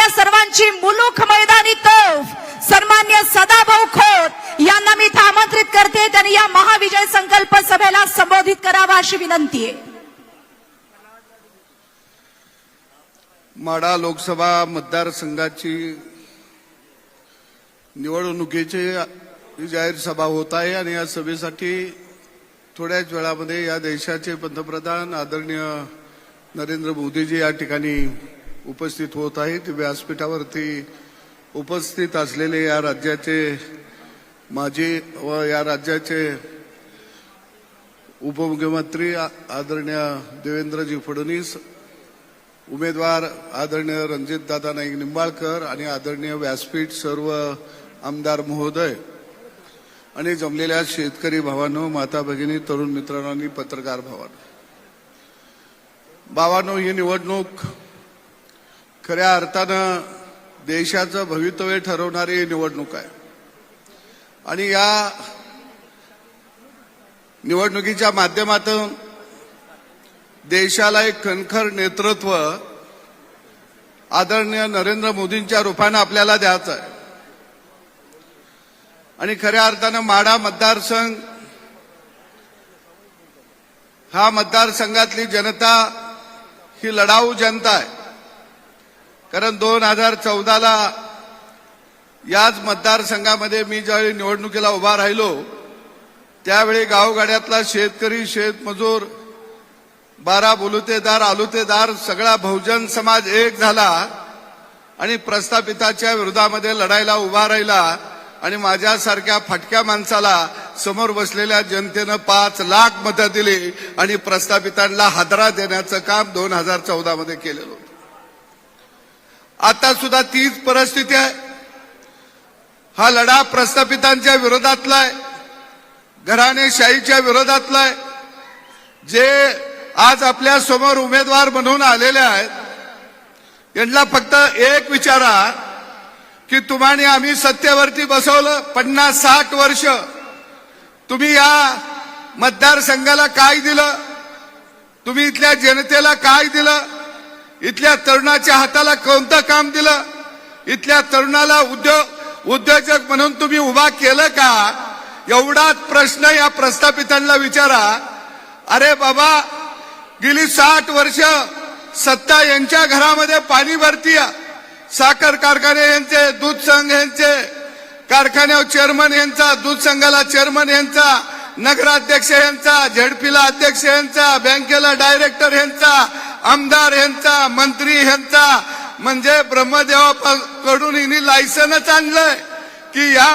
आपल्या सर्वांची मुलूक मैदानी तोफ सन्मान्य सदाभाऊ खोत यांना मी आमंत्रित करते. त्यांनी या महाविजय संकल्प सभेला संबोधित करावा अशी विनंती आहे. माढा लोकसभा मतदारसंघाची निवडणुकीची जाहीर सभा होत आहे आणि या सभेसाठी थोड्याच वेळामध्ये या देशाचे पंतप्रधान आदरणीय नरेंद्र मोदीजी या ठिकाणी उपस्थित होत आहेत. व्यासपीठावरती उपस्थित असलेले या राज्याचे माजी व या राज्याचे उपमुख्यमंत्री आदरणीय देवेंद्रजी फडणवीस, उमेदवार आदरणीय रणजितदादा नाईक निंबाळकर आणि आदरणीय व्यासपीठ सर्व आमदार महोदय आणि जमलेल्या शेतकरी भावांनो, माता भगिनी, तरुण मित्रांनो आणि पत्रकार भावांनो, ही निवडणूक खऱ्या अर्थानं देशाचं भवितव्य ठरवणारी निवडणूक आहे आणि या निवडणुकीच्या माध्यमातून देशाला एक खणखर नेतृत्व आदरणीय नरेंद्र मोदींच्या रूपानं आपल्याला द्यायचं आहे आणि खऱ्या अर्थानं माढा मतदारसंघ हा मतदारसंघातली जनता ही लढाऊ जनता आहे. कारण 2014ला याच मतदारसंघामध्ये मी ज्यावेळी निवडणुकीला उभा राहिलो त्यावेळी गावगाड्यातला शेतकरी, शेतमजूर, 12 बुलुतेदार, आलुतेदार सगळा बहुजन समाज एक झाला आणि प्रस्थापिताच्या विरोधामध्ये लढायला उभा राहिला आणि माझ्यासारख्या फटक्या माणसाला समोर बसलेल्या जनतेनं 5 लाख मतं दिली आणि प्रस्थापितांना हादरा देण्याचं काम 2014 मध्ये केलेलं होतं. आता सुद्धा तीच परिस्थिती आहे. हा लढा प्रस्थापितांच्या विरोधातला आहे, घराणेशाहीच्या विरोधातला आहे. जे आज आपल्या समोर उमेदवार बनवून आलेले आहेत यांना फक्त एक विचारा की तुम्हाने आम्ही सत्तेवरती बसवलं 50-60 वर्ष, तुम्ही या मतदारसंघाला काय दिलं? तुम्ही इथल्या जनतेला काय दिलं? इथल्या तरुणाच्या हाताला कोणतं काम दिलं? इथल्या तरुणाला उद्योजक म्हणून तुम्ही उभा केलं का? एवढाच प्रश्न या प्रस्थापितांना विचारा. अरे बाबा, गेली 60 वर्ष सत्ता यांच्या घरामध्ये पाणी भरती, साखर कारखाने यांचे, दूध संघ यांचे, कारखान्यावर चेअरमन यांचा, दूध संघाला चेअरमन यांचा, नगराध्यक्ष यांचा, झेडपीला अध्यक्ष यांचा, बँकेला डायरेक्टर यांचा, आमदार यांचा, मंत्री यांचा, म्हणजे ब्रह्मदेवाकडून हिने लायसनच आणलंय की या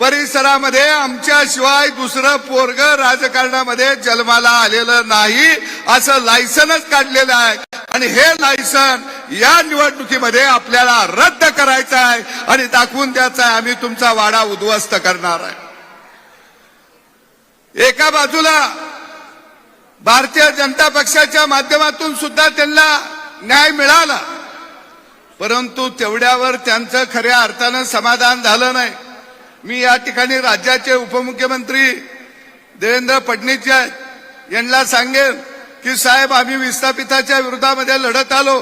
परिसरामध्ये आमच्याशिवाय दुसरं पोरग राजकारणामध्ये जन्माला आलेलं नाही असं लायसनच काढलेलं आहे आणि हे लायसन या निवडणुकीमध्ये आपल्याला रद्द करायचं आहे आणि दाखवून द्यायचं आहे आम्ही तुमचा वाडा उद्ध्वस्त करणार आहे. एका बाजूला भारतीय जनता पक्षाच्या माध्यमातून सुद्धा त्यांना न्याय मिळाला, परंतु तेवढ्यावर त्यांचं खऱ्या अर्थानं समाधान झालं नाही. मी या ठिकाणी राज्याचे उपमुख्यमंत्री देवेंद्र फडणवीस यांना सांगेन की साहेब, आम्ही विस्थापिताच्या विरोधामध्ये लढत आलो,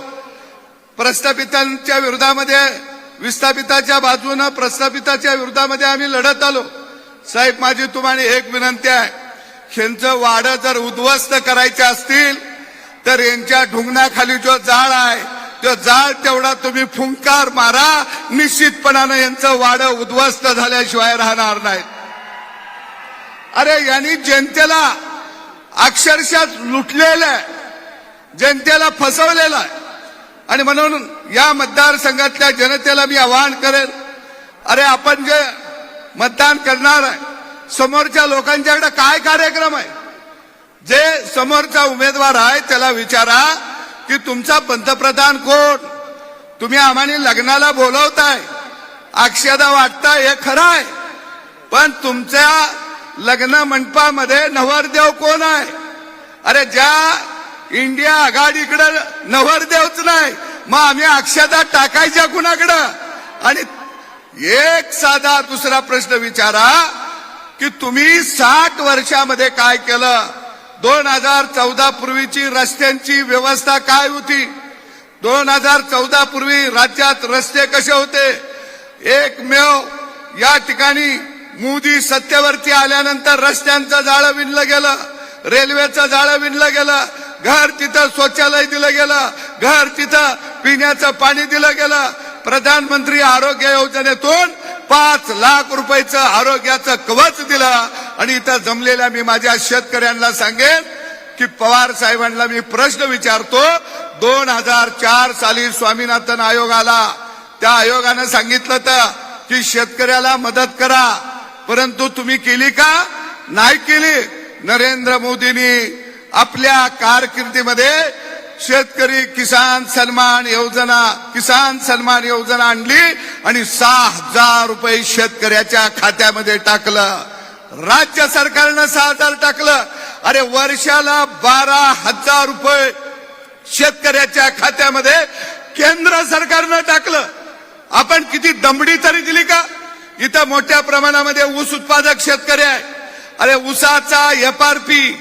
प्रस्थापितांच्या विरोधामध्ये, विस्थापिताच्या बाजूने प्रस्थापिताच्या विरोधामध्ये आम्ही लढत आलो. साहेब, माझी तुम्हाला एक विनंती आहे, यांचं वाडं जर उद्ध्वस्त करायचे असतील तर यांच्या ढुंगणाखाली जो जाळ आहे तो जाळ तेवढा तुम्ही फुंकार मारा, निश्चितपणानं यांचं वाडं उद्ध्वस्त झाल्याशिवाय राहणार नाहीत. अरे, यांनी जनतेला अक्षरशः लुटलेलं आहे, जनतेला फसवलेलं आहे आणि म्हणून या मतदारसंघातल्या जनतेला मी आवाहन करेन, अरे आपण जे मतदान करणार आहे समोरच्या लोकांच्याकडे काय कार्यक्रम आहे? जे समोरचा उमेदवार आहे त्याला विचारा की तुमचा पंतप्रधान कोण? तुम्ही आम्हाला लग्नाला बोलवताय, अक्षदा वाटताय, हे खरं आहे, पण तुमच्या लग्न मंडपामध्ये नवरदेव कोण आहे? अरे, ज्या इंडिया आघाडीकडे नवरदेवच नाही, मग आम्ही अक्षदा टाकायच्या कुणाकडं? आणि एक साधा दुसरा प्रश्न विचारा की तुम्ही 60 वर्षामध्ये काय केलं? 2014 पूर्वीची रस्त्यांची व्यवस्था काय होती? 2014 पूर्वी राज्यात रस्ते कसे होते? एकमेव या ठिकाणी मोदी सत्तेवरती आल्यानंतर रस्त्यांचं जाळं विणलं गेलं, रेल्वेचं जाळं विणलं गेलं, घर तिथं शौचालय दिलं गेलं, घर तिथं पिण्याचं पाणी दिलं गेलं. प्रधानमंत्री आरोग्य योजनेतून 5 लाख रुपयाचं आरोग्याचं कवच दिलं. आणि इथं जमलेल्या मी माझ्या शेतकऱ्यांना सांगेन की पवार साहेबांना मी प्रश्न विचारतो. 2004 साली स्वामीनाथन आयोग आला. त्या आयोगानं सांगितलं तर की शेतकऱ्याला मदत करा, परंतु तुम्ही केली का? नाही केली. नरेंद्र मोदींनी आपल्या कारकिर्दीमध्ये शेतकरी किसान सन्मान योजना आणली आणि 6,000 रुपये शेतकऱ्याच्या खात्यामध्ये टाकलं. राज्य सरकारनं 6,000 टाकलं. अरे वर्षाला 12,000 रुपये शेतकऱ्याच्या खात्यामध्ये केंद्र सरकारनं टाकलं. आपण किती दमडी तरी दिली का? इथं मोठ्या प्रमाणामध्ये ऊस उत्पादक शेतकरी आहे. अरे ऊसाचा FRP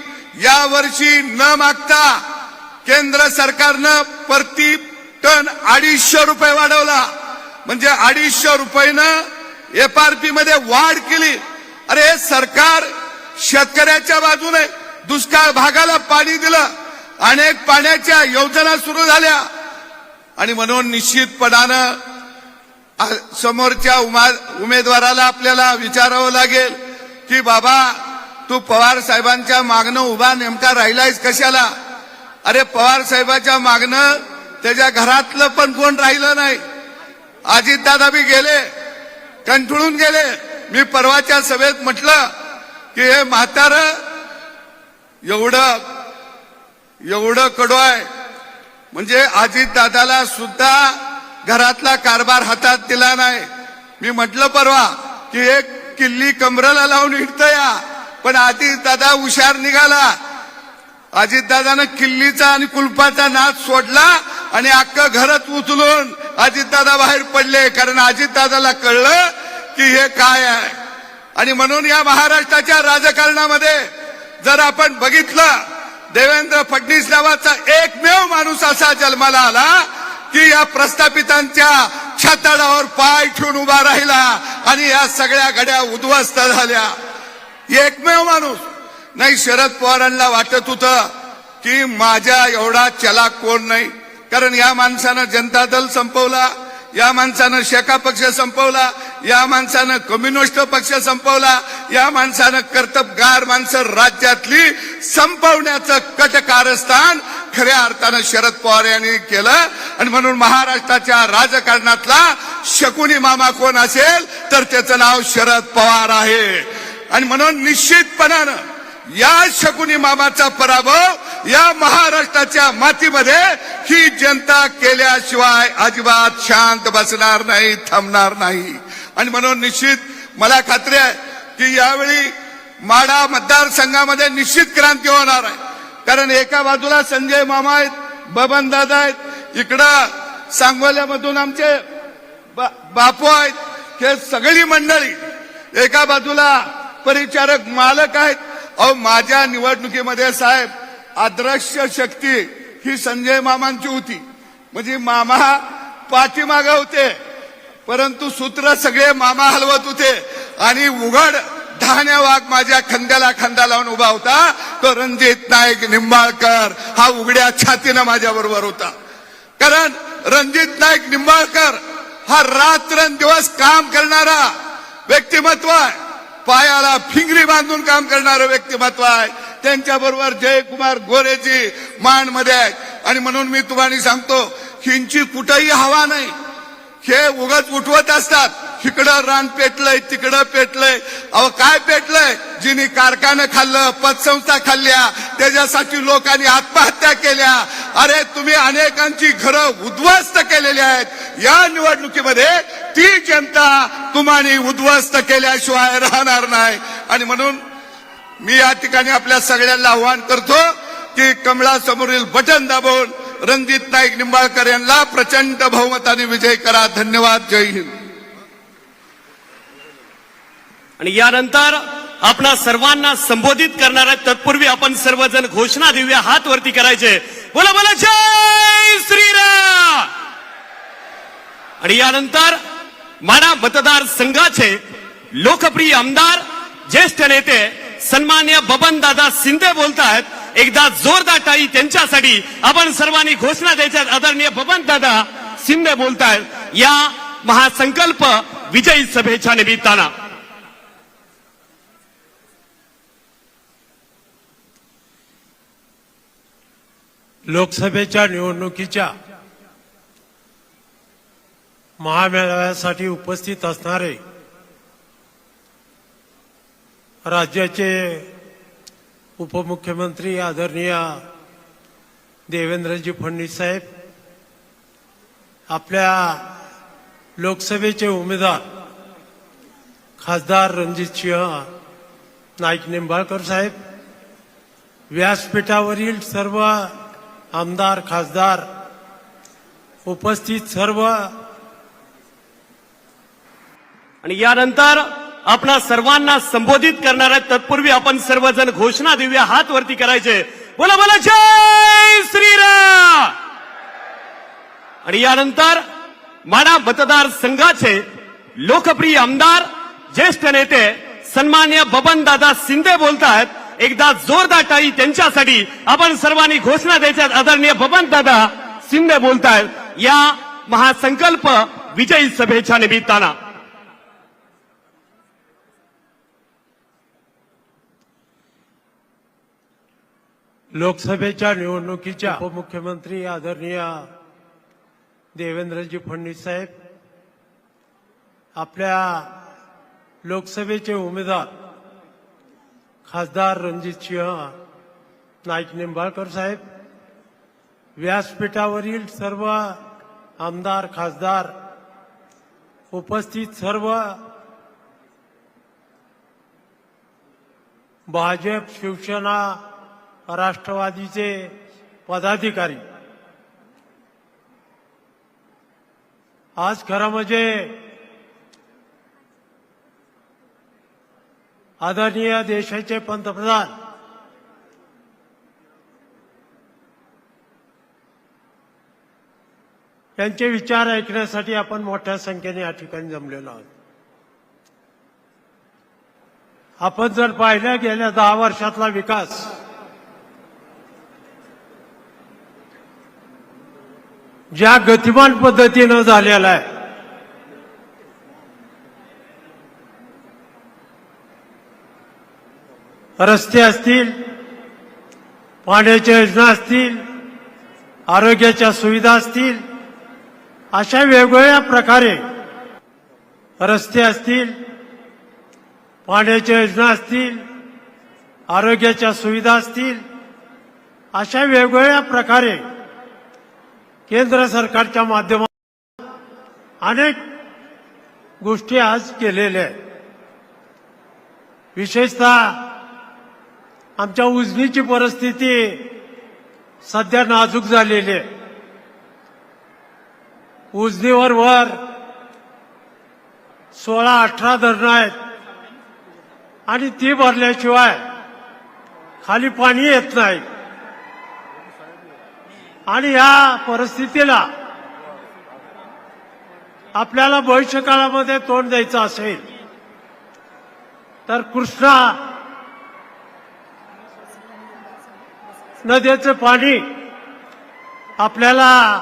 या वर्षी न मागता केंद्र सरकारनं प्रति टन 250 रुपये वाढवला. म्हणजे 250 रुपयानं FRP मध्ये वाढ केली. अरे हे सरकार शेतकऱ्याच्या बाजूने. दुष्काळ भागाला पाणी दिलं, अनेक पाण्याच्या योजना सुरू झाल्या. आणि म्हणून निश्चितपणानं समोरच्या उमेदवाराला आपल्याला विचारावं लागेल की बाबा तू पवार साहेबांच्या मागणं उभा नेमका राहिलायस कशाला? अरे पवार साहेबांच्या मागणं त्याच्या घरातलं पण कोण राहिलं नाही. अजितदादा बी गेले, कंटाळून गेले. मी परवाच्या सभेत म्हटलं की हे म्हातारं एवढं कडू आहे. म्हणजे अजितदादाला सुद्धा घरातला कारभार हातात दिला नाही. मी म्हटलं परवा की एक किल्ली कमरेला लावून हिंडतया, पण अजितदादा हुशार निघाला. अजितदादानं किल्लीचा आणि कुलपाचा नाद सोडला आणि अख्खं घरच उचलून अजितदादा बाहेर पडले. कारण अजितदादाला कळलं की हे काय आहे. आणि म्हणून या महाराष्ट्राच्या राजकारणामध्ये जर आपण बघितलं, देवेंद्र फडणवीस नावाचा एकमेव माणूस असा जन्माला आला की या प्रस्थापितांच्या छाताडावर पाय ठेवून उभा राहिला आणि या सगळ्या घड्या उद्ध्वस्त झाल्या. एकमेव माणूस. नाही शरद पवारांना वाटत होतं की माझ्या एवढा चलाक कोण नाही. कारण या माणसानं जनता दल संपवला, या माणसानं शेका पक्ष संपवला, या माणसानं कम्युनिस्ट पक्ष संपवला, या माणसानं कर्तबगार माणसं राज्यातली संपवण्याचं कटकारस्थान खऱ्या अर्थानं शरद पवार यांनी केलं. आणि म्हणून महाराष्ट्राच्या राजकारणातला शकुनी मामा कोण असेल तर त्याचं नाव शरद पवार आहे. आणि म्हणून निश्चितपणानं या शकुनी मामाचा पराभव या महाराष्ट्राच्या मातीमध्ये ही जनता केल्याशिवाय अजिबात शांत बसणार नाही, थांबणार नाही. आणि म्हणून निश्चित मला खात्री आहे की यावेळी माढा मतदारसंघामध्ये निश्चित क्रांती होणार आहे. कारण एका बाजूला संजय मामा आहेत, बबन दादा आहेत, इकडं सांगोल्यामधून आमचे बापू आहेत. हे सगळी मंडळी एका बाजूला परिचारक मालक आहेत. अहो माझ्या निवडणुकीमध्ये साहेब अदृश्य शक्ती ही संजय मामांची होती. म्हणजे मामा पाठीमागे होते, परंतु सूत्र सगळे मामा हलवत होते. आणि उघड धाण्या वाघ माझ्या खांद्याला खांदा लावून उभा होता. तो रणजित नाईक निंबाळकर हा उघड्या छातीनं माझ्या बरोबर होता. कारण रणजित नाईक निंबाळकर हा रात्रंदिवस काम करणारा व्यक्तिमत्व आहे. पायाला फिंगरी बांधून काम करणारं व्यक्तिमत्व आहे. त्यांच्याबरोबर जयकुमार गोरेजी माणमध्ये आहेत. आणि म्हणून मी तुम्हाला सांगतो हिंची कुठेही हवा नाही. हे उगाच उठवत असतात, इकडं रान पेटलंय, तिकडं पेटलंय. अहो काय पेटलंय? जिनी कारखाने खाल्लं, पतसंस्था खाल्ल्या, त्याच्यासाठी लोकांनी आत्महत्या केल्या. अरे तुम्ही अनेकांची घरं उद्ध्वस्त केलेली आहेत. या निवडणुकीमध्ये ती जनता तुम्हाला उद्ध्वस्त केल्याशिवाय राहणार नाही. आणि म्हणून मी या ठिकाणी आपल्या सगळ्यांना आव्हान करतो की कमळासमोरील बटन दाबून रणजित नाईक निंबाळकर यांना प्रचंड बहुमताने विजय करा. धन्यवाद. जय हिंद. आणि यानंतर आपणा सर्वांना संबोधित करणार आहे. तत्पूर्वी आपण सर्वजण घोषणा देऊया. हात वरती करायचे. बोला बोला जय श्रीराम. आणि यानंतर माढा मतदारसंघाचे लोकप्रिय आमदार ज्येष्ठ नेते सन्मान्य बबनदादा शिंदे बोलतायत। एकदा जोरदार टाळी त्यांच्यासाठी आपण सर्वांनी घोषणा द्यायच्या। आदरणीय बबनदादा शिंदे बोलतायत या महासंकल्प विजयी सभेच्या निमित्तानं। लोकसभेच्या निवडणुकीच्या महामेळाव्यासाठी उपस्थित असणारे राज्याचे उपमुख्यमंत्री आदरणीय देवेंद्रजी फडणवीस साहेब, आपल्या लोकसभेचे उमेदवार खासदार रणजितसिंह नाईक निंबाळकर साहेब, व्यासपीठावरील सर्व आमदार खासदार, उपस्थित सर्व, आणि यानंतर आपणा सर्वांना संबोधित करणार आहेत। तत्पूर्वी आपण सर्वजण घोषणा देऊया, हात वरती करायचे, बोला बोला जय श्रीराम। आणि यानंतर माढा मतदारसंघाचे लोकप्रिय आमदार ज्येष्ठ नेते सन्मान्य बबनदादा शिंदे बोलतायत। एकदा जोरदार टाळी त्यांच्यासाठी आपण सर्वांनी घोषणा द्यायच्या। आदरणीय बबनदादा शिंदे बोलतायत या महासंकल्प विजयी सभेच्या निमित्तानं। लोकसभेच्या निवडणुकीच्या उपमुख्यमंत्री आदरणीय देवेंद्रजी फडणवीस साहेब, आपल्या लोकसभेचे उमेदवार खासदार रणजितसिंह नाईक निंबाळकर साहेब, व्यासपीठावरील सर्व आमदार खासदार, उपस्थित सर्व, भाजप शिवसेना राष्ट्रवादीचे पदाधिकारी, आज खरं म्हणजे आदरणीय देशाचे पंतप्रधान त्यांचे विचार ऐकण्यासाठी आपण मोठ्या संख्येने या ठिकाणी जमलेलो आहोत। आपण जर पाहिलं गेल्या 10 वर्षातला विकास, ज्या गतिमान पद्धतीनं झालेला आहे, रस्ते असतील, पाण्याच्या योजना असतील, आरोग्याच्या सुविधा असतील, अशा वेगवेगळ्या प्रकारे रस्ते असतील, पाण्याच्या योजना असतील, आरोग्याच्या सुविधा असतील, अशा वेगवेगळ्या प्रकारे केंद्र सरकारच्या माध्यमातून अनेक गोष्टी आज केलेल्या आहेत। विशेषतः आमच्या उजनीची परिस्थिती सध्या नाजूक झालेली आहे। उजनीवर वर 16-18 धरणं आहेत आणि ती भरल्याशिवाय खाली पाणी येत नाही। आणि या परिस्थितीला आपल्याला भविष्यकाळामध्ये तोंड द्यायचं असेल तर कृष्णा नदीचं पाणी आपल्याला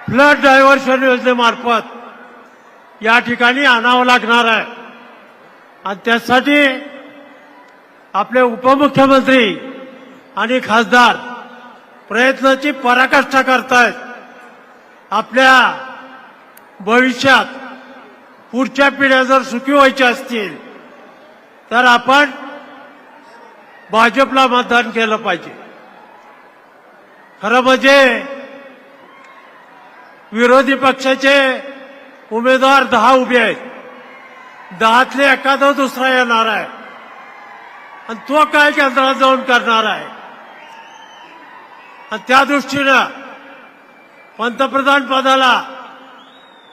फ्लड डायव्हर्शन योजनेमार्फत या ठिकाणी आणावं लागणार आहे। आणि त्यासाठी आपले उपमुख्यमंत्री आणि खासदार प्रयत्नाची पराकाष्ठा करतायत। आपल्या भविष्यात पुढच्या पिढ्या जर सुखी व्हायच्या असतील तर आपण भाजपला मतदान केलं पाहिजे। खरं म्हणजे विरोधी पक्षाचे उमेदवार 10 उभे आहेत, 10तले एखादा दुसरा येणार आहे आणि तो काय केंद्रात जाऊन करणार आहे। आणि त्या दृष्टीनं पंतप्रधान पदाला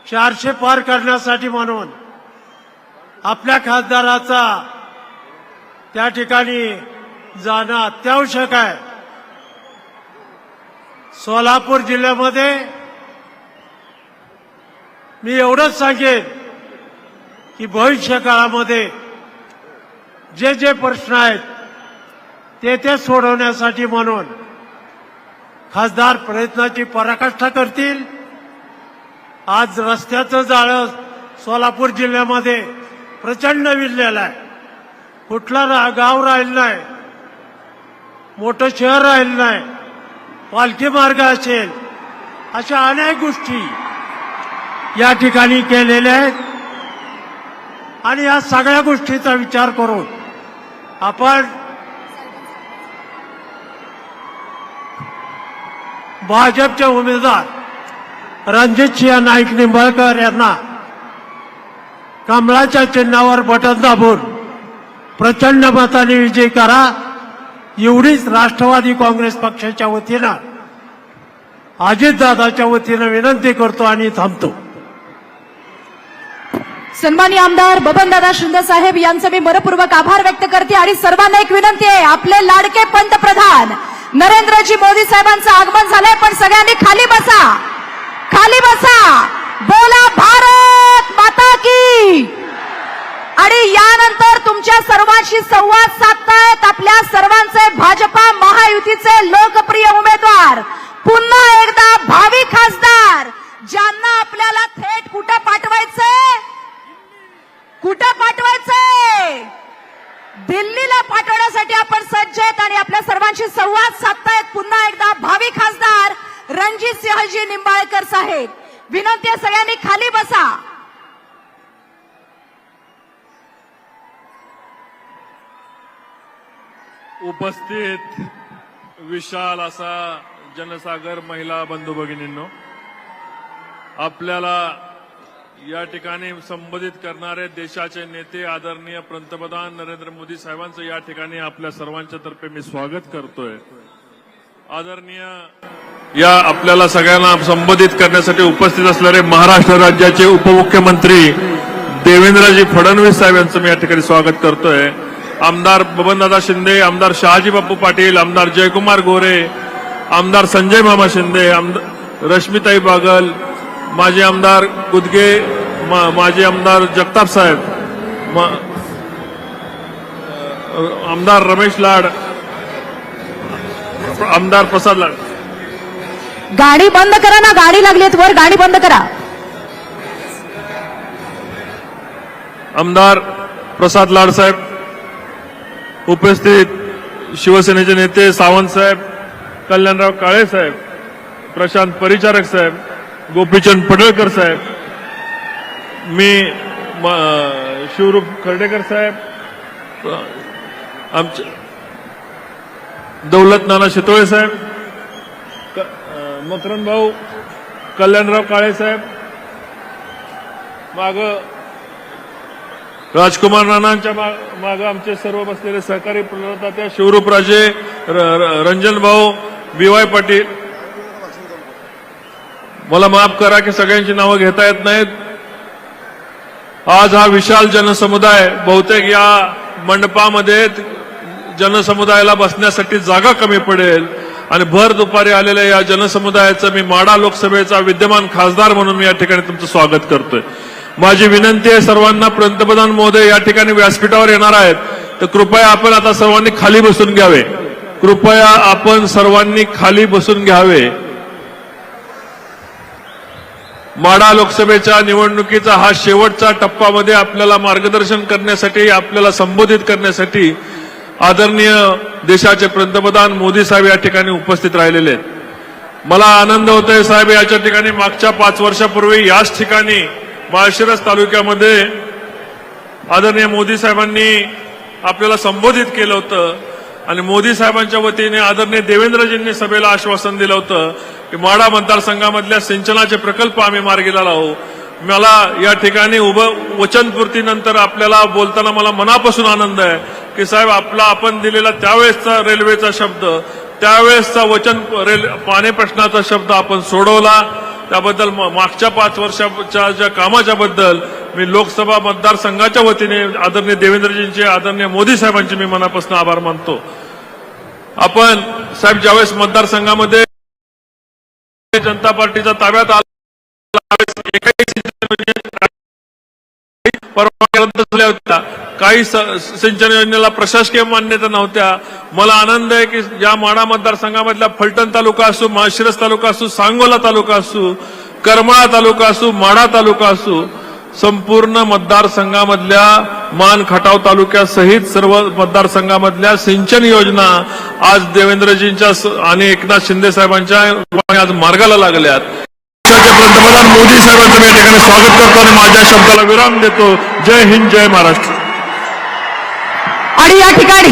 400 पार करण्यासाठी म्हणून आपल्या खासदाराचा त्या ठिकाणी जाणं अत्यावश्यक आहे। सोलापूर जिल्ह्यामध्ये मी एवढंच सांगेन की भविष्य काळामध्ये जे जे प्रश्न आहेत ते सोडवण्यासाठी म्हणून खासदार प्रयत्नाची पराकाष्ठा करतील. आज रस्त्याचं जाळं सोलापूर जिल्ह्यामध्ये प्रचंड विझलेलं आहे. कुठला गाव राहिलं नाही, मोठं शहर राहिलं नाही, पालखी मार्ग असेल, अशा अनेक गोष्टी या ठिकाणी केलेल्या आहेत. आणि या सगळ्या गोष्टीचा विचार करून आपण भाजपचे उमेदवार रणजितसिंह नाईक निंबाळकर यांना कमळाच्या चिन्हावर बटन दाबून प्रचंड मताने विजयी करा, एवढीच राष्ट्रवादी काँग्रेस पक्षाच्या वतीनं अजितदादाच्या वतीनं विनंती करतो आणि थांबतो. सन्माननीय आमदार बबनदादा शिंदे साहेब यांचे मी मनपूर्वक आभार व्यक्त करते. आणि सर्वांना एक विनंती आहे, आपले लाडके पंतप्रधान नरेंद्रजी मोदी साहेबांचं आगमन झालंय, पण सगळ्यांनी खाली बसा, खाली बसा, बोला भारत माता की. आणि यानंतर तुमच्या सर्वांशी संवाद साधतायत आपल्या सर्वांचे भाजपा महायुतीचे लोकप्रिय उमेदवार, पुन्हा एकदा भावी खासदार, ज्यांना आपल्याला थेट कुठं पाठवायचंय, कुठं पाठवायचंय, दिल्लीला पाठवण्यासाठी आपण सज्ज आहेत. आणि आपल्या सर्वांशी संवाद साधतायत पुन्हा एकदा भावी खासदार रणजितसिंहजी निंबाळकर साहेब. विनंती आहे, सगळ्यांनी खाली बसा. उपस्थित विशाल असा जनसागर महिला बंधू भगिनींनो, आपल्याला या ठिकाणी संबोधित करणारे देशाचे नेते आदरणीय पंतप्रधान नरेंद्र मोदी साहेबांचं या ठिकाणी आपल्या सर्वांच्या तर्फे मी स्वागत करतोय. आदरणीय या आपल्याला सगळ्यांना संबोधित करण्यासाठी उपस्थित असलेले महाराष्ट्र राज्याचे उपमुख्यमंत्री देवेंद्रजी फडणवीस साहेब यांचं मी या ठिकाणी स्वागत करतोय. आमदार बबनदादा शिंदे, आमदार शहाजी बापू पाटील, आमदार जयकुमार गोरे, आमदार संजय मामा शिंदे, रश्मिताई बागल, माजी आमदार गुदगे, माजी आमदार जगताप साहेब, आमदार रमेश लाड, आमदार प्रसाद लाड. गाडी बंद करा ना, गाडी लागलीत वर, गाडी बंद करा. आमदार प्रसाद लाड साहेब, उपस्थित शिवसेनेचे नेते सावंत साहेब, कल्याणराव काळे साहेब, प्रशांत परिचारक साहेब, गोपीचंद पडळकर साहेब, मी शिवरूप खर्डेकर साहेब, आमचे दौलत नाना शितोळे साहेब, मकरंद भाऊ, कल्याणराव काळे साहेब, माग राजकुमार नानांच्या मागे आमचे सर्व बसलेले सहकारी प्रदात्या शिवरूपराजे, रंजन भाऊ, BY पाटील. मला माफ करा की सगळ्यांची नावं घेता येत नाहीत. आज हा विशाल जनसमुदाय, बहुतेक या मंडपामध्ये जनसमुदायाला बसण्यासाठी जागा कमी पडेल आणि भर दुपारी आलेल्या या जनसमुदायाचं मी माढा लोकसभेचा विद्यमान खासदार म्हणून मी या ठिकाणी तुमचं स्वागत करतोय. माझी विनंती आहे सर्वांना, पंतप्रधान महोदय या ठिकाणी व्यासपीठावर येणार आहेत, तर कृपया आपण आता सर्वांनी खाली बसून घ्यावे. कृपया आपण सर्वांनी खाली बसून घ्यावे. माढा लोकसभेच्या निवडणुकीचा हा शेवटचा टप्प्यामध्ये आपल्याला मार्गदर्शन करण्यासाठी, आपल्याला संबोधित करण्यासाठी आदरणीय देशाचे पंतप्रधान मोदी साहेब या ठिकाणी उपस्थित राहिलेले आहेत. मला आनंद होतोय साहेब, याच्या ठिकाणी मागच्या 5 वर्षापूर्वी याच ठिकाणी माळशिरस तालुक्यामध्ये आदरणीय मोदी साहेबांनी आपल्याला संबोधित केलं होतं आणि मोदी साहेबांच्या वतीने आदरणीय देवेंद्रजींनी सभेला आश्वासन दिलं होतं की माढा मतदारसंघामधल्या सिंचनाचे प्रकल्प आम्ही मार्गीला लावू. मला या ठिकाणी वचनपूर्तीनंतर आपल्याला बोलताना मला मनापासून आनंद आहे की साहेब आपण दिलेला त्यावेळेसचा रेल्वेचा शब्द, त्यावेळेसचा पाणी प्रश्नाचा शब्द आपण सोडवला. त्याबद्दल मागच्या 5 वर्षाच्या ज्या कामाच्या बद्दल मी लोकसभा मतदारसंघाच्या वतीने आदरणीय देवेंद्रजींचे, आदरणीय मोदी साहेबांचे मी मनापासून आभार मानतो. आपण साहेब ज्यावेळेस मतदारसंघामध्ये जनता पार्टीच्या ताब्यात आला, एकाही परवानग्या रद्द झाल्या होत्या, काही सिंचन योजनेला प्रशासकीय मान्यता नव्हत्या. मला आनंद आहे की या माढा मतदारसंघामधला फलटण तालुका असो, माळशिरस तालुका असो, सांगोला तालुका असो, करमाळा तालुका असो, माढा तालुका असो, संपूर्ण मतदारसंघामधल्या मान खटाव तालुक्यासहित सर्व मतदारसंघामधल्या सिंचन योजना आज देवेंद्रजींच्या आणि एकनाथ शिंदे साहेबांच्या रूपाने आज मार्गाला लागल्यात. देशाचे पंतप्रधान मोदी साहेबांचं मी या ठिकाणी स्वागत करतो आणि माझ्या शब्दाला विराम देतो. जय हिंद, जय महाराष्ट्र. आणि या ठिकाणी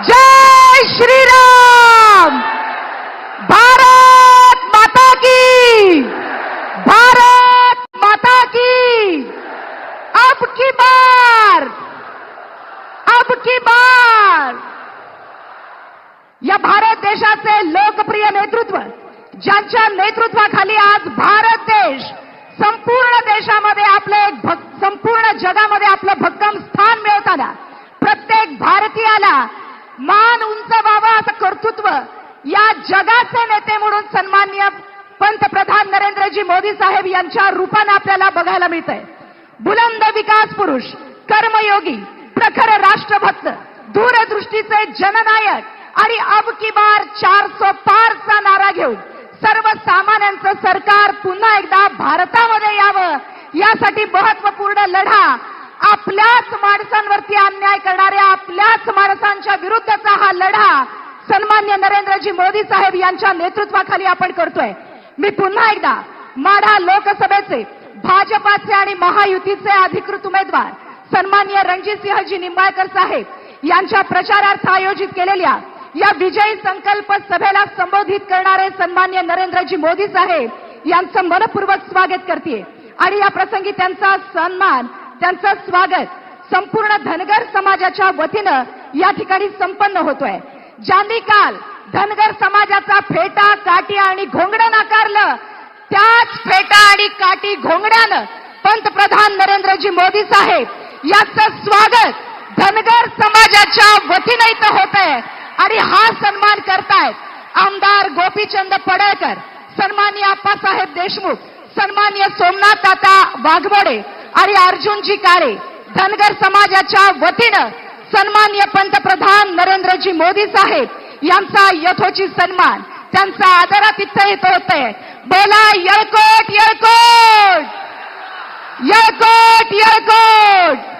जय श्रीराम, भारत माता की, भारत माता की. अब की बार, अब की बार या भारत देशाचे लोकप्रिय नेतृत्व, ज्यांच्या नेतृत्वाखाली आज भारत देश संपूर्ण देशामध्ये संपूर्ण जगामध्ये आपलं भक्कम स्थान मिळवताना प्रत्येक भारतीयाला मान उंच व्हावा असं कर्तृत्व या जगाचे नेते म्हणून सन्माननीय पंतप्रधान नरेंद्रजी मोदी साहेब यांच्या रूपानं आपल्याला बघायला मिळतंय. बुलंद विकास पुरुष, कर्मयोगी, प्रखर राष्ट्रभक्त, दूरदृष्टीचे जननायक आणि अब की बार 400 पारचा नारा घेऊन सर्वसामान्यांचं सरकार पुन्हा एकदा भारतामध्ये यावं यासाठी महत्वपूर्ण लढा, आपल्याच माणसांवरती अन्याय करणाऱ्या आपल्याच माणसांच्या विरुद्धचा हा लढा सन्मान्य नरेंद्रजी मोदी साहेब यांच्या नेतृत्वाखाली आपण करतोय. मी पुन्हा एकदा माढा लोकसभेचे भाजपाचे आणि महायुतीचे अधिकृत उमेदवार सन्मान्य रणजितसिंहजी निंबाळकर साहेब यांच्या प्रचारार्थ आयोजित केलेल्या या विजयी संकल्प सभेला संबोधित करणारे सन्मान्य नरेंद्रजी मोदी साहेब यांचं मनपूर्वक स्वागत करते आणि या प्रसंगी त्यांचा सन्मान, त्यांचं स्वागत संपूर्ण धनगर समाजाच्या वतीनं या ठिकाणी संपन्न होतोय. ज्यांनी काल धनगर समाजाचा फेटा, काठी आणि घोंगडं नाकारलं, त्याच फेटा आणि काठी घोंगड्यानं पंतप्रधान नरेंद्रजी मोदी साहेब यांचं स्वागत धनगर समाजाच्या वतीनं इथं होतंय आणि हा सन्मान करतायत आमदार गोपीचंद पडळकर, सन्माननीय आप्पासाहेब देशमुख, सन्माननीय सोमनाथ ताता वाघमोडे आणि अर्जुनजी काळे. धनगर समाजाच्या वतीनं सन्माननीय पंतप्रधान नरेंद्रजी मोदी साहेब यांचा यथोचित सन्मान, त्यांचा आदरातिथ्य इथं होतंय. बोला येळकोट, येळकोट, येळकोट, येळकोट.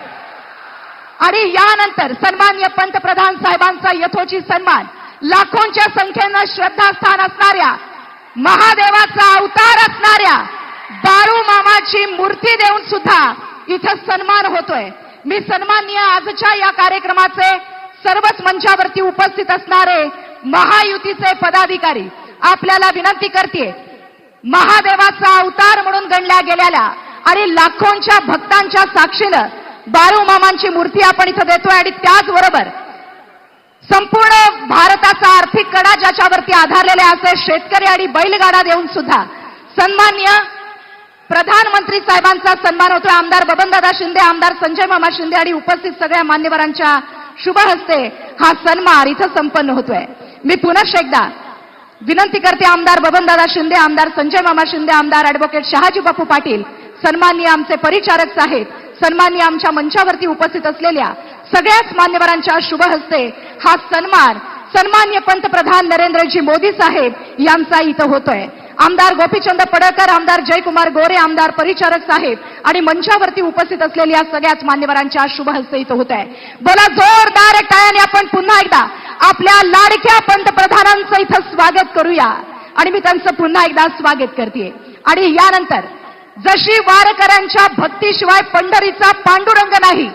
आणि यानंतर सन्माननीय पंतप्रधान साहेबांचा यथोचित सन्मान लाखोंच्या संख्येनं श्रद्धास्थान असणाऱ्या, महादेवाचा अवतार असणाऱ्या बाळू मामाची मूर्ती देऊन सुद्धा इथं सन्मान होतोय. मी सन्माननीय आजच्या या कार्यक्रमाचे सर्वच मंचावरती उपस्थित असणारे महायुतीचे पदाधिकारी आपल्याला विनंती करते, महादेवाचा अवतार म्हणून गणल्या गेलेल्या आणि लाखोंच्या भक्तांच्या साक्षीनं बाळू मामांची मूर्ती आपण इथं देतोय आणि त्याचबरोबर संपूर्ण भारताचा आर्थिक कणा ज्याच्यावरती आधारलेले असे शेतकरी आणि बैलगाडा देऊन सुद्धा सन्माननीय प्रधानमंत्री साहेबांचा सन्मान होतोय. आमदार बबनदादा शिंदे, आमदार संजय मामा शिंदे आणि उपस्थित सगळ्या मान्यवरांच्या शुभ हस्ते हा सन्मान इथं संपन्न होतोय. मी पुनश्च एकदा विनंती करते, आमदार बबनदादा शिंदे, आमदार संजय मामा शिंदे, आमदार ॲडव्होकेट शहाजी बापू पाटील, सन्माननीय आमचे परिचारक साहेब, सन्माननीय आमच्या मंचावरती उपस्थित असलेल्या सगळ्याच मान्यवरांच्या शुभ हस्ते हा सन्मान सन्माननीय पंतप्रधान नरेंद्रजी मोदी साहेब यांचा इथं होतोय. आमदार गोपीचंद पडळकर, आमदार जयकुमार गोरे, आमदार परिचारक साहेब आणि मंचावरती उपस्थित असलेल्या सगळ्याच मान्यवरांच्या शुभ हस्ते इथं होत आहे. बोला जोरदार टाळ्याने आपण पुन्हा एकदा आपल्या लाडक्या पंतप्रधानांचं इथं स्वागत करूया आणि मी त्यांचं पुन्हा एकदा स्वागत करते. आणि यानंतर जशी वारकऱ्यांच्या भक्तीशिवाय पंढरीचा पांडुरंग नाही,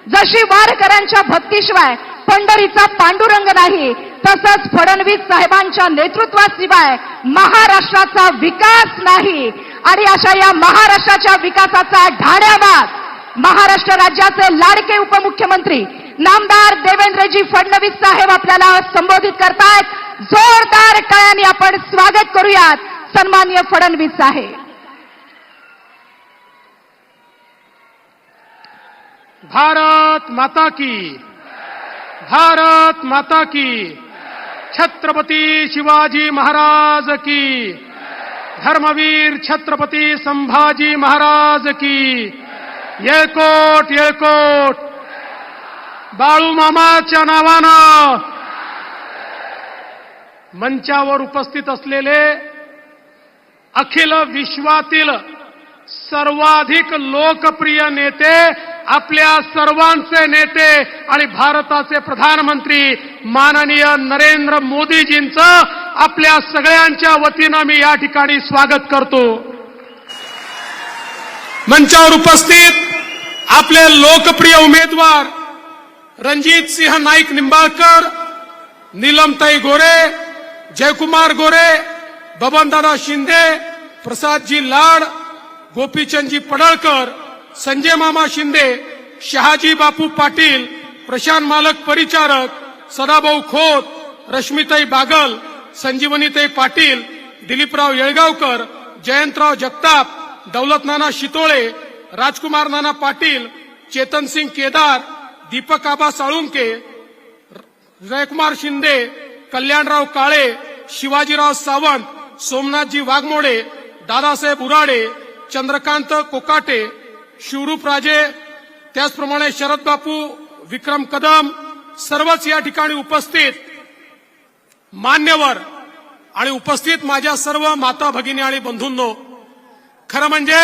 जशी वारकऱ्यांच्या भक्तीशिवाय पंढरीचा पांडुरंग नाही, तसंच फडणवीस साहेबांच्या नेतृत्वाशिवाय महाराष्ट्राचा विकास नाही. आणि अशा या महाराष्ट्राच्या विकासाचा ढाण्यामाग महाराष्ट्र राज्याचे लाडके उपमुख्यमंत्री नामदार देवेंद्रजी फडणवीस साहेब आपल्याला संबोधित करतायत. जोरदार टाळ्यांनी आपण स्वागत करूयात सन्माननीय फडणवीस साहेब. भारत माता की, भारत माता की, छत्रपती शिवाजी महाराज की, धर्मवीर छत्रपती संभाजी महाराज की, येळकोट येळकोट बाळू मामाच्या नावानं मंचावर उपस्थित असलेले अखिल विश्वातील सर्वाधिक लोकप्रिय नेते, आपल्या सर्वांचे नेते आणि भारताचे प्रधानमंत्री माननीय नरेंद्र मोदीजींचं आपल्या सगळ्यांच्या वतीनं मी या ठिकाणी स्वागत करतो. मंचावर उपस्थित आपले लोकप्रिय उमेदवार रणजित सिंह नाईक निंबाळकर, नीलमताई गोरे, जयकुमार गोरे, बबनदादा शिंदे, प्रसादजी लाड, गोपीचंदजी पडळकर, संजय मामा शिंदे, शहाजी बापू पाटील, प्रशांत मालक परिचारक, सदाभाऊ खोत, रश्मीताई बागल, संजीवनीताई पाटील, दिलीपराव येळगावकर, जयंतराव जगताप, दौलत नाना शितोळे, राजकुमार नाना पाटील, चेतन सिंग केदार, दीपक आबा साळुंके, जयकुमार शिंदे, कल्याणराव काळे, शिवाजीराव सावंत, सोमनाथजी वाघमोडे, दादासाहेब उराडे, चंद्रकांत कोकाटे, शिवरूप राजे, त्याचप्रमाणे शरद बापू, विक्रम कदम, सर्वच या ठिकाणी उपस्थित मान्यवर आणि उपस्थित माझ्या सर्व माता भगिनी आणि बंधूंनो, खरं म्हणजे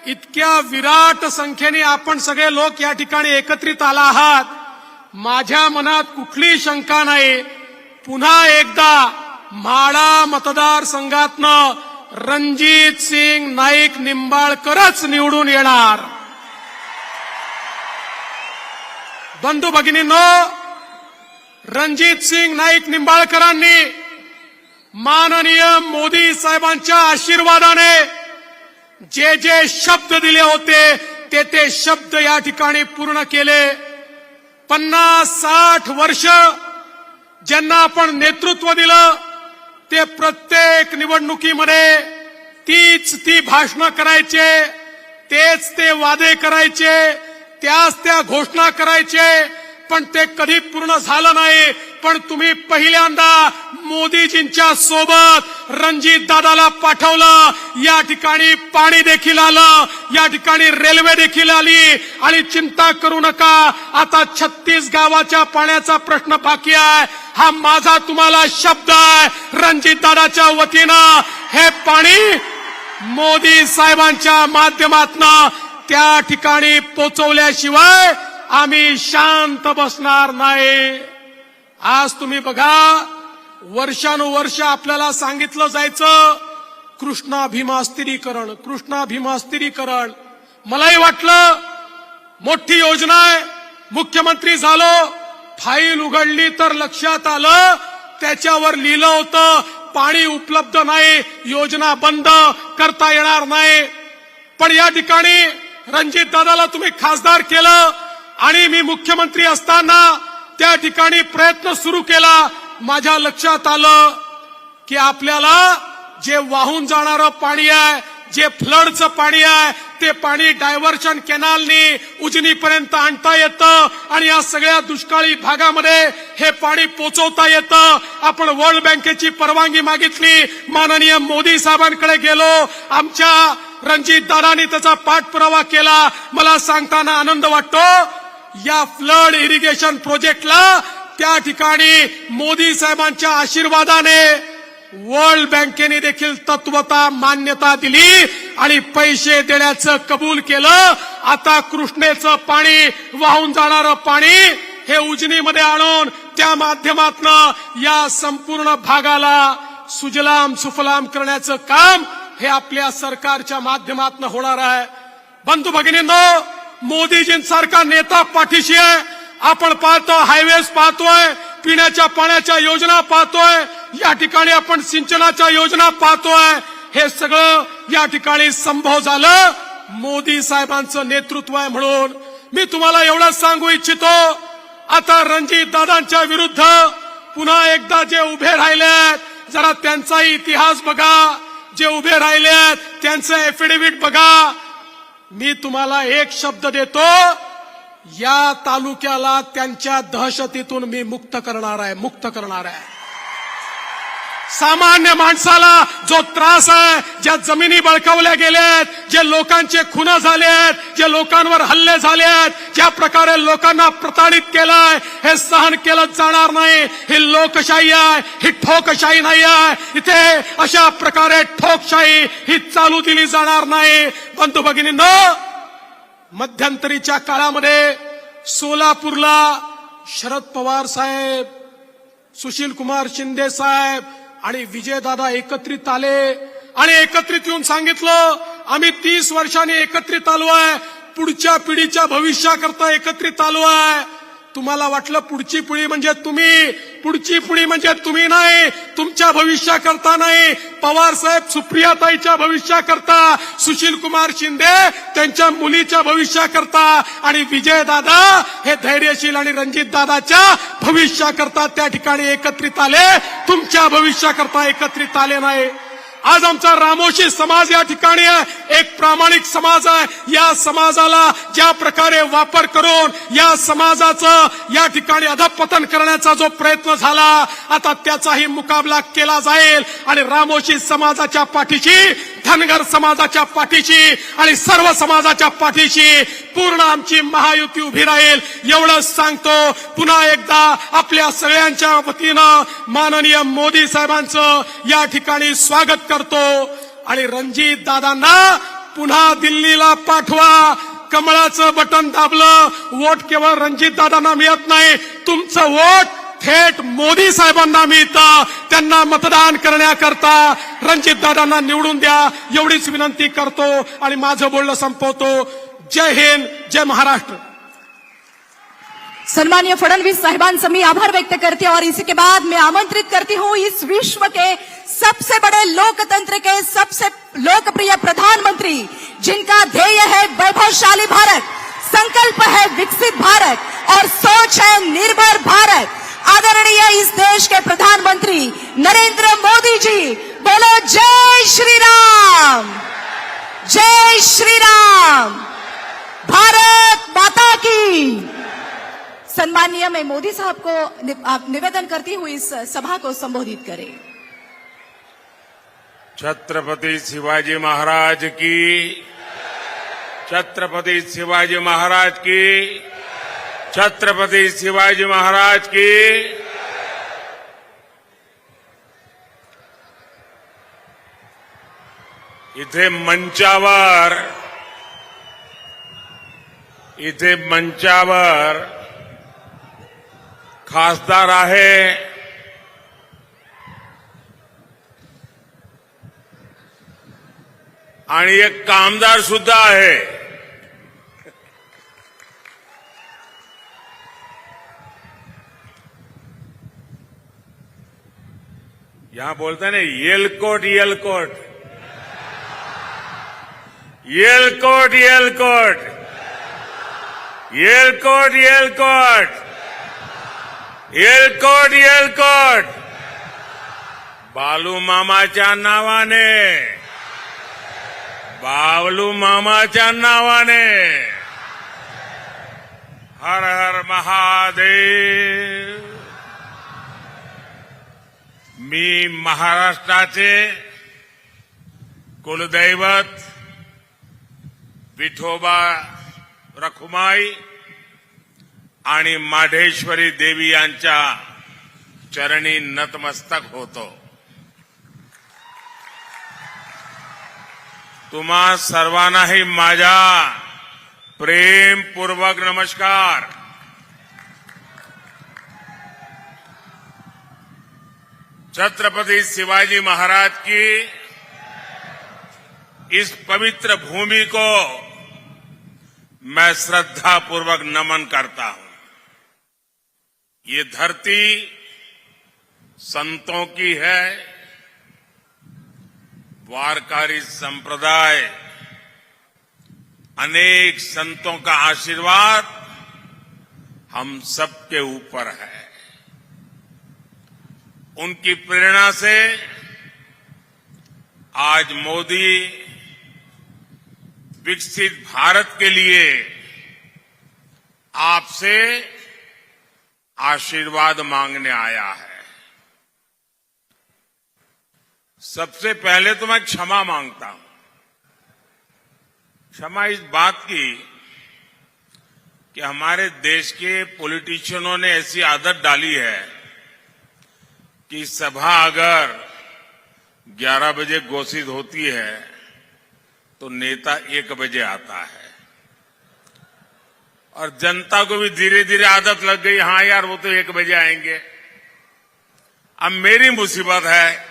इतक्या विराट संख्येने आपण सगळे लोक या ठिकाणी एकत्रित आला आहात. माझ्या मनात कुठली शंका नाही. पुन्हा एकदा म्हाडा मतदारसंघातनं रणजित सिंग नाईक निंबाळकरच निवडून येणार. बंधू भगिनींनो, रणजित सिंग नाईक निंबाळकरांनी माननीय मोदी साहेबांच्या आशीर्वादाने जे जे शब्द दिले होते ते शब्द या ठिकाणी पूर्ण केले. 50-60 वर्ष ज्यांना आपण नेतृत्व दिलं ते प्रत्येक निवडणुकीमध्ये ती भाषणं करायचे, तेच ते वादे करायचे, त्या घोषणा करायचे, पण ते कधी पूर्ण झालं नाही. पण तुम्ही पहिल्यांदा मोदीजींच्या सोबत रणजित दादाला पाठवलं. या ठिकाणी पाणी देखील आलं, या ठिकाणी रेल्वे देखील आली आणि चिंता करू नका, आता 36 गावाच्या पाण्याचा प्रश्न बाकी आहे. हा माझा तुम्हाला शब्द आहे, रणजित दादाच्या वतीनं हे पाणी मोदी साहेबांच्या माध्यमातून त्या ठिकाणी पोहोचवल्याशिवाय आम्ही शांत बसणार नाही. आज तुम्ही बघा, वर्षानुवर्ष आपल्याला सांगितलं जायचं कृष्णा भीमा स्थिरीकरण, कृष्णा भीमा स्थिरीकरण. मलाही वाटलं मोठी योजना आहे, मुख्यमंत्री झालो, फाईल उघडली तर लक्षात आलं त्याच्यावर लिहिलं होतं पाणी उपलब्ध नाही, योजना बंद करता येणार नाही. पण या ठिकाणी रणजित दादाला तुम्ही खासदार केलं आणि मी मुख्यमंत्री असताना त्या ठिकाणी प्रयत्न सुरू केला. माझ्या लक्षात आलं की आपल्याला जे वाहून जाणारं पाणी आहे, जे फ्लडचं पाणी आहे, ते पाणी डायव्हर्शन कॅनलनी उजनीपर्यंत आणता येतं आणि या सगळ्या दुष्काळी भागामध्ये हे पाणी पोहोचवता येतं. आपण वर्ल्ड बँकेची परवानगी मागितली, माननीय मोदी साहेबांकडे गेलो, आमच्या रणजित दादांनी त्याचा पाठपुरावा केला. मला सांगताना आनंद वाटतो, या फ्लड इरिगेशन प्रोजेक्टला त्या ठिकाणी मोदी साहेबांच्या आशीर्वादाने वर्ल्ड बँकेने देखील तत्वता मान्यता दिली आणि पैसे देण्याचं कबूल केलं. आता कृष्णेचं पाणी, वाहून जाणारं पाणी हे उजनीमध्ये आणून त्या माध्यमातून या संपूर्ण भागाला सुजलाम सुफलाम करण्याचं काम हे आपल्या सरकारच्या माध्यमातून होणार आहे. बंधू भगिनींनो, मोदीजींसारखा नेता पाठीशी आहे. आपण पाहतो, हायवेज पाहतोय, पिण्याच्या पाण्याच्या योजना पाहतोय, या ठिकाणी आपण सिंचनाच्या योजना पाहतोय. हे सगळं या ठिकाणी संभव झालं मोदी साहेबांचं नेतृत्व आहे. म्हणून मी तुम्हाला एवढंच सांगू इच्छितो, आता रणजित दादांच्या विरुद्ध पुन्हा एकदा जे उभे राहिलेत, जरा त्यांचाही इतिहास बघा, जे उभे राहिलेत त्यांचं एफिडेव्हिट बघा. मी तुम्हाला एक शब्द देतो, या तालुक्याला त्यांच्या दहशतीतून मी मुक्त करणार आहे, मुक्त करणार आहे. सामान्य माणसाला जो त्रास आहे, ज्या जमिनी बळकावल्या गेल्यात, जे लोकांचे खून झालेत, जे लोकांवर हल्ले झालेत, ज्या प्रकारे लोकांना प्रताडित केलंय, हे सहन केलं जाणार नाही. ही लोकशाही आहे, ही ठोकशाही नाही आहे. इथे अशा प्रकारे ठोकशाही ही चालू दिली जाणार नाही. बंधू भगिनींनो, मध्यंतरीच्या काळामध्ये सोलापूरला शरद पवार साहेब, सुशील कुमार शिंदे साहेब आणि विजयदादा एकत्रित आले आणि एकत्रित येऊन सांगितलं, आम्ही 30 वर्षांनी एकत्रित आलो आहे, पुढच्या पिढीच्या भविष्याकरता एकत्रित आलो आहे. तुम्हाला वाटलं पुढची पिढी म्हणजे तुम्ही, पुढची पिढी म्हणजे तुम्ही नाही, तुमच्या भविष्याकरता नाही. पवार साहेब सुप्रियाताईच्या भविष्याकरता, सुशील कुमार शिंदे त्यांच्या मुलीच्या भविष्याकरता आणि विजयदादा हे धैर्यशील आणि रणजितदादाच्या भविष्याकरता त्या ठिकाणी एकत्रित आले, तुमच्या भविष्याकरता एकत्रित आले नाही. आज आमचा रामोशी समाज या ठिकाणी आहे, एक प्रामाणिक समाज आहे. या समाजाला ज्या प्रकारे वापर करून या समाजाचं या ठिकाणी अधपतन करण्याचा जो प्रयत्न झाला, आता त्याचाही मुकाबला केला जाईल आणि रामोशी समाजाच्या पाठीशी, धनगर समाजाच्या पाठीशी आणि सर्व समाजाच्या पाठीशी पूर्ण आमची महायुती उभी राहील. एवढंच सांगतो. पुन्हा एकदा आपल्या सगळ्यांच्या वतीनं माननीय मोदी साहेबांचं या ठिकाणी स्वागत करतो आणि रणजित दादांना पुन्हा दिल्लीला पाठवा. कमळाचं बटन दाबलं, वोट केवळ रणजित दादांना मिळत नाही, तुमचं वोट थेट मोदी साहेबांना मिळतं. त्यांना मतदान करण्याकरता रणजित दादांना निवडून द्या, एवढीच विनंती करतो आणि माझं बोलणं संपवतो. जय हिंद, जय महाराष्ट्र. सम्मानीय फडणवीस साहिबान मैं आभार व्यक्त करती हूं और इसी के बाद मैं आमंत्रित करती हूं इस विश्व के सबसे बड़े लोकतंत्र के सबसे लोकप्रिय प्रधानमंत्री, जिनका ध्येय है वैभवशाली भारत, संकल्प है विकसित भारत और सोच है निर्भर भारत, आदरणीय इस देश के प्रधानमंत्री नरेंद्र मोदी जी. बोलो जय श्री राम, जय श्री राम, भारत माता की. सम्मानीय मैं मोदी साहब को निवेदन करती हूँ इस सभा को संबोधित करें. छत्रपति शिवाजी महाराज की, छत्रपति शिवाजी महाराज की, छत्रपति शिवाजी महाराज की. इथे मंचावर खासदार आहे, आणि एक कामदार सुद्धा आहे. यहां बोलते ना येलकोट येलकोट येलकोट येलकोट येलकोट येलकोट येलकोट येलकोट. बालू मामाच्या नावाने, बालू मामाच्या नावाने. हर हर महादेव. मी महाराष्ट्राचे कुलदैवत विठोबा रखुमाई आणि माढेश्वरी देवी यांच्या चरणी नतमस्तक होतो. तुम्हा सर्वांनाही माझा प्रेमपूर्वक नमस्कार. छत्रपति शिवाजी महाराज की इस पवित्र भूमि को मैं श्रद्धापूर्वक नमन करता हूं. ये धरती संतों की है. वारकरी संप्रदाय, अनेक संतों का आशीर्वाद हम सबके ऊपर है. उनकी प्रेरणा से आज मोदी विकसित भारत के लिए आपसे आशीर्वाद मांगने आया है. सबसे पहले तो मैं क्षमा मांगता हूं। क्षमा इस बात की कि हमारे देश के पॉलिटिशियनों ने ऐसी आदत डाली है कि सभा अगर 11 बजे घोषित होती है तो नेता 1 बजे आता है और जनता को भी धीरे धीरे आदत लग गई, हाँ यार वो तो 1 बजे आएंगे। अब मेरी मुसीबत है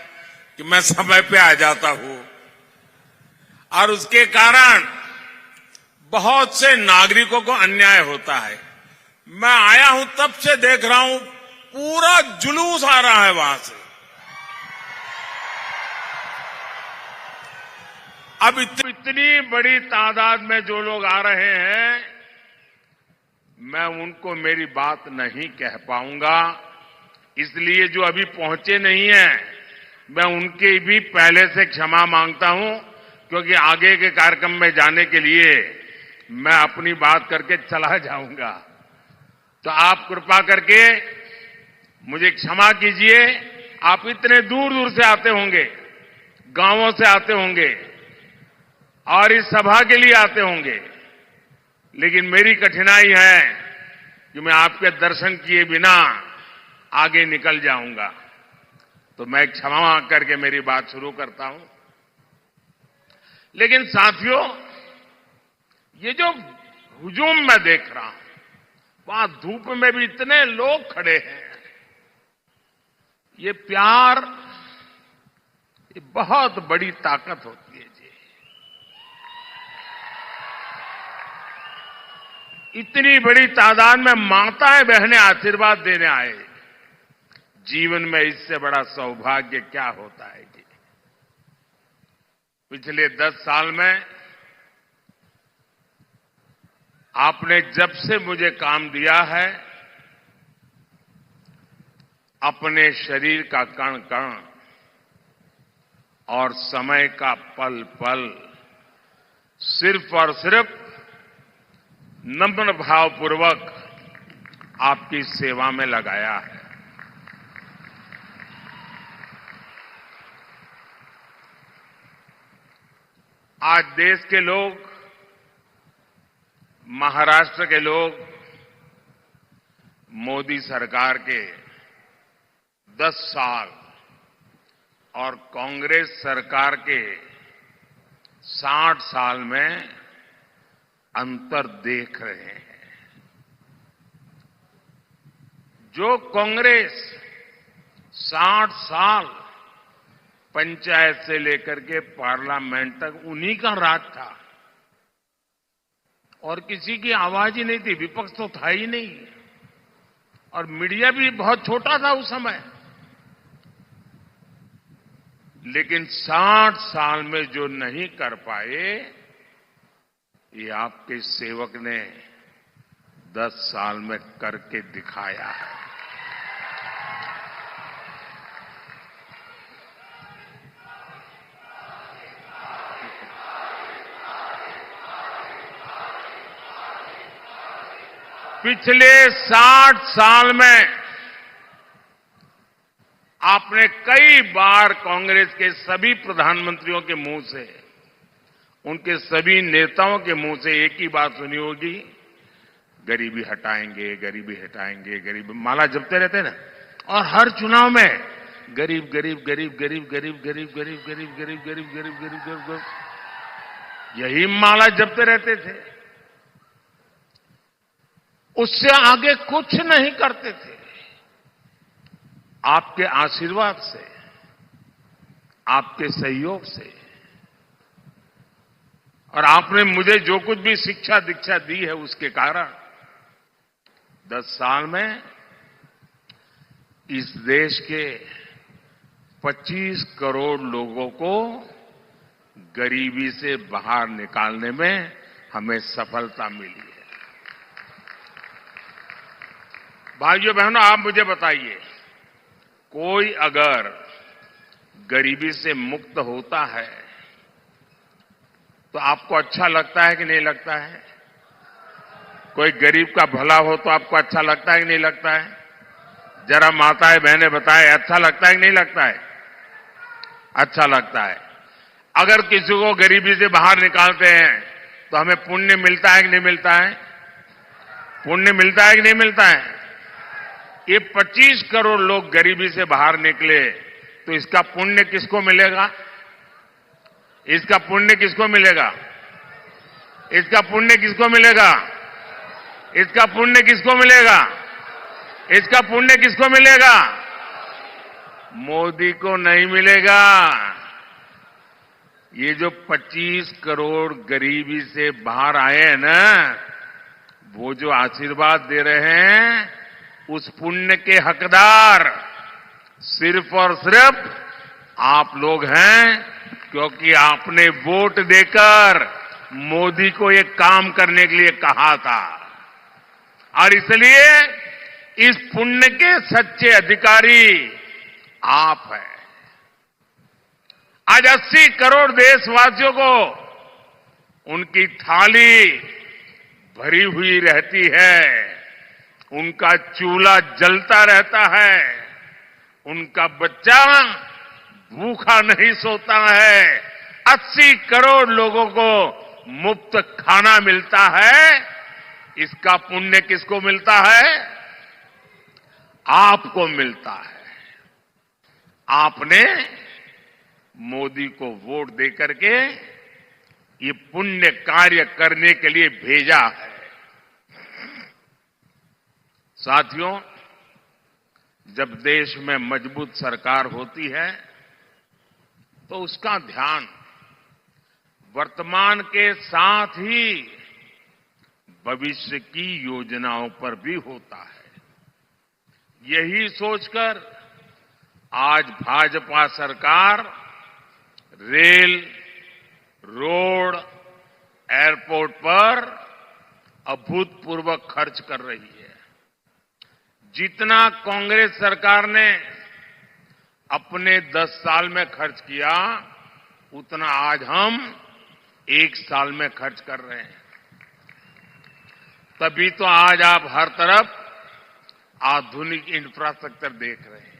कि मैं समय पे आ जाता हूं और उसके कारण बहुत से नागरिकों को अन्याय होता है। मैं आया हूं तब से देख रहा हूं पूरा जुलूस आ रहा है वहां से। अब इतनी बड़ी तादाद में जो लोग आ रहे हैं, मैं उनको मेरी बात नहीं कह पाऊंगा, इसलिए जो अभी पहुंचे नहीं हैं मैं उनके भी पहले से क्षमा मांगता हूं, क्योंकि आगे के कार्यक्रम में जाने के लिए मैं अपनी बात करके चला जाऊंगा। तो आप कृपा करके मुझे क्षमा कीजिए। आप इतने दूर दूर से आते होंगे, गांवों से आते होंगे और इस सभा के लिए आते होंगे, लेकिन मेरी कठिनाई है कि मैं आपके दर्शन किए बिना आगे निकल जाऊंगा। तो मैं क्षमा मांग करके मेरी बात शुरू करता हूं। लेकिन साथियों, ये जो हुजूम मैं देख रहा हूं, वहां धूप में भी इतने लोग खड़े हैं, ये प्यार, ये बहुत बड़ी ताकत होती है जी। इतनी बड़ी तादाद में माताएं बहनें आशीर्वाद देने आए, जीवन में इससे बड़ा सौभाग्य क्या होता है जी। पिछले 10 साल में आपने जब से मुझे काम दिया है, अपने शरीर का कण कण और समय का पल पल सिर्फ और सिर्फ नम्र भावपूर्वक आपकी सेवा में लगाया है। आज देश के लोग, महाराष्ट्र के लोग मोदी सरकार के 10 साल और कांग्रेस सरकार के 60 साल में अंतर देख रहे हैं। जो कांग्रेस 60 साल पंचायत से लेकर के पार्लियामेंट तक उन्हीं का राज था और किसी की आवाज ही नहीं थी, विपक्ष तो था ही नहीं और मीडिया भी बहुत छोटा था उस समय। लेकिन 60 साल में जो नहीं कर पाए, ये आपके सेवक ने 10 साल में करके दिखाया है। पिछले 60 साल में आपने कई बार कांग्रेस के सभी प्रधानमंत्रियों के मुंह से, उनके सभी नेताओं के मुंह से एक ही बात सुनी होगी, गरीबी हटाएंगे, गरीबी हटाएंगे, गरीब माला जपते रहते ना। और हर चुनाव में गरीब गरीब गरीब गरीब गरीब गरीब गरीब गरीब गरीब गरीब गरीब गरीब गरीब, यही माला जपते रहते थे। उससे आगे कुछ नहीं करते थे। आपके आशीर्वाद से, आपके सहयोग से और आपने मुझे जो कुछ भी शिक्षा दीक्षा दी है, उसके कारण 10 साल में इस देश के 25 करोड़ लोगों को गरीबी से बाहर निकालने में हमें सफलता मिली है। भाइयों बहनों, आप मुझे बताइए, कोई अगर गरीबी से मुक्त होता है तो आपको अच्छा लगता है कि नहीं लगता है? कोई गरीब का भला हो तो आपको अच्छा लगता है कि नहीं लगता है? जरा माताएं बहनें बताएं, अच्छा लगता है कि नहीं लगता है? अच्छा लगता है। अगर किसी को गरीबी से बाहर निकालते हैं तो हमें पुण्य मिलता है कि नहीं मिलता है? पुण्य मिलता है कि नहीं मिलता है? ये 25 करोड़ लोग गरीबी से बाहर निकले तो इसका पुण्य किसको मिलेगा? इसका पुण्य किसको मिलेगा? इसका पुण्य किसको मिलेगा? इसका पुण्य किसको मिलेगा? इसका पुण्य किसको मिलेगा? मोदी को नहीं मिलेगा। ये जो 25 करोड़ गरीबी से बाहर आए हैं ना, वो जो आशीर्वाद दे रहे हैं, उस पुण्य के हकदार सिर्फ और सिर्फ आप लोग हैं, क्योंकि आपने वोट देकर मोदी को ये काम करने के लिए कहा था। और इसलिए इस पुण्य के सच्चे अधिकारी आप हैं। आज 80 करोड़ देशवासियों को उनकी थाली भरी हुई रहती है, उनका चूल्हा जलता रहता है, उनका बच्चा भूखा नहीं सोता है, 80 करोड़ लोगों को मुफ्त खाना मिलता है। इसका पुण्य किसको मिलता है? आपको मिलता है। आपने मोदी को वोट देकर के ये पुण्य कार्य करने के लिए भेजा है। साथियों, जब देश में मजबूत सरकार होती है तो उसका ध्यान वर्तमान के साथ ही भविष्य की योजनाओं पर भी होता है। यही सोचकर आज भाजपा सरकार रेल, रोड, एयरपोर्ट पर अभूतपूर्व खर्च कर रही है। जितना कांग्रेस सरकार ने अपने 10 साल में खर्च किया, उतना आज हम 1 साल में खर्च कर रहे हैं। तभी तो आज आप हर तरफ आधुनिक इंफ्रास्ट्रक्चर देख रहे हैं।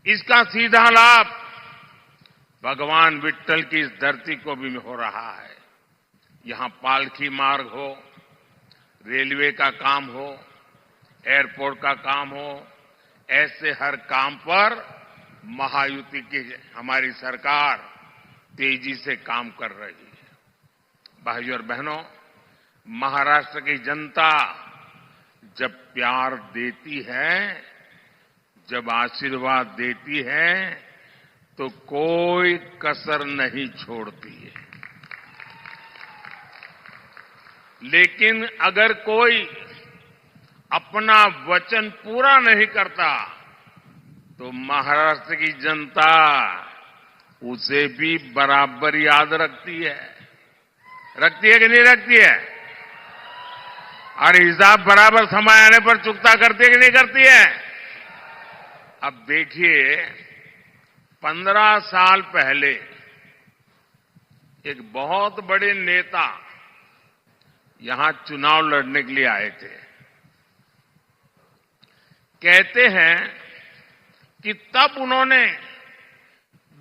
इसका सीधा लाभ भगवान विट्ठल की इस धरती को भी हो रहा है। यहां पालकी मार्ग हो, रेलवे का काम हो, एयरपोर्ट का काम हो, ऐसे हर काम पर महायुति की हमारी सरकार तेजी से काम कर रही है। भाइयों और बहनों, महाराष्ट्र की जनता जब प्यार देती है, जब आशीर्वाद देती है, तो कोई कसर नहीं छोड़ती है। लेकिन अगर कोई अपना वचन पूरा नहीं करता तो महाराष्ट्र की जनता उसे भी बराबर याद रखती है। रखती है कि नहीं रखती है? और हिसाब बराबर समय आने पर चुकता करती है कि नहीं करती है? अब देखिए, 15 साल पहले एक बहुत बड़े नेता यहां चुनाव लड़ने के लिए आए थे। कहते हैं कि तब उन्होंने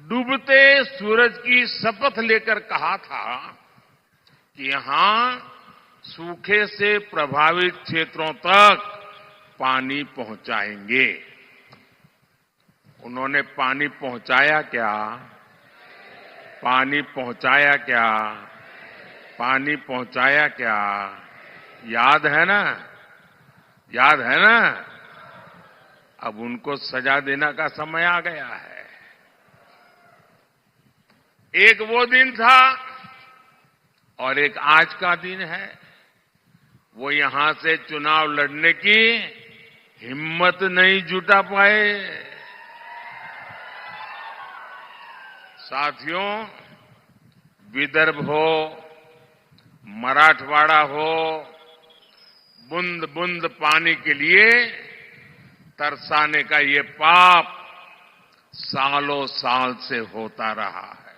डूबते सूरज की शपथ लेकर कहा था कि यहां सूखे से प्रभावित क्षेत्रों तक पानी पहुंचाएंगे। उन्होंने पानी पहुंचाया क्या? पानी पहुंचाया क्या? पानी पहुंचाया क्या? याद है ना? याद है ना? अब उनको सजा देने का समय आ गया है। एक वो दिन था और एक आज का दिन है। वो यहां से चुनाव लड़ने की हिम्मत नहीं जुटा पाए। साथियों, विदर्भ हो, मराठवाड़ा हो, बूंद बूंद पानी के लिए तरसाने का ये पाप सालों साल से होता रहा है।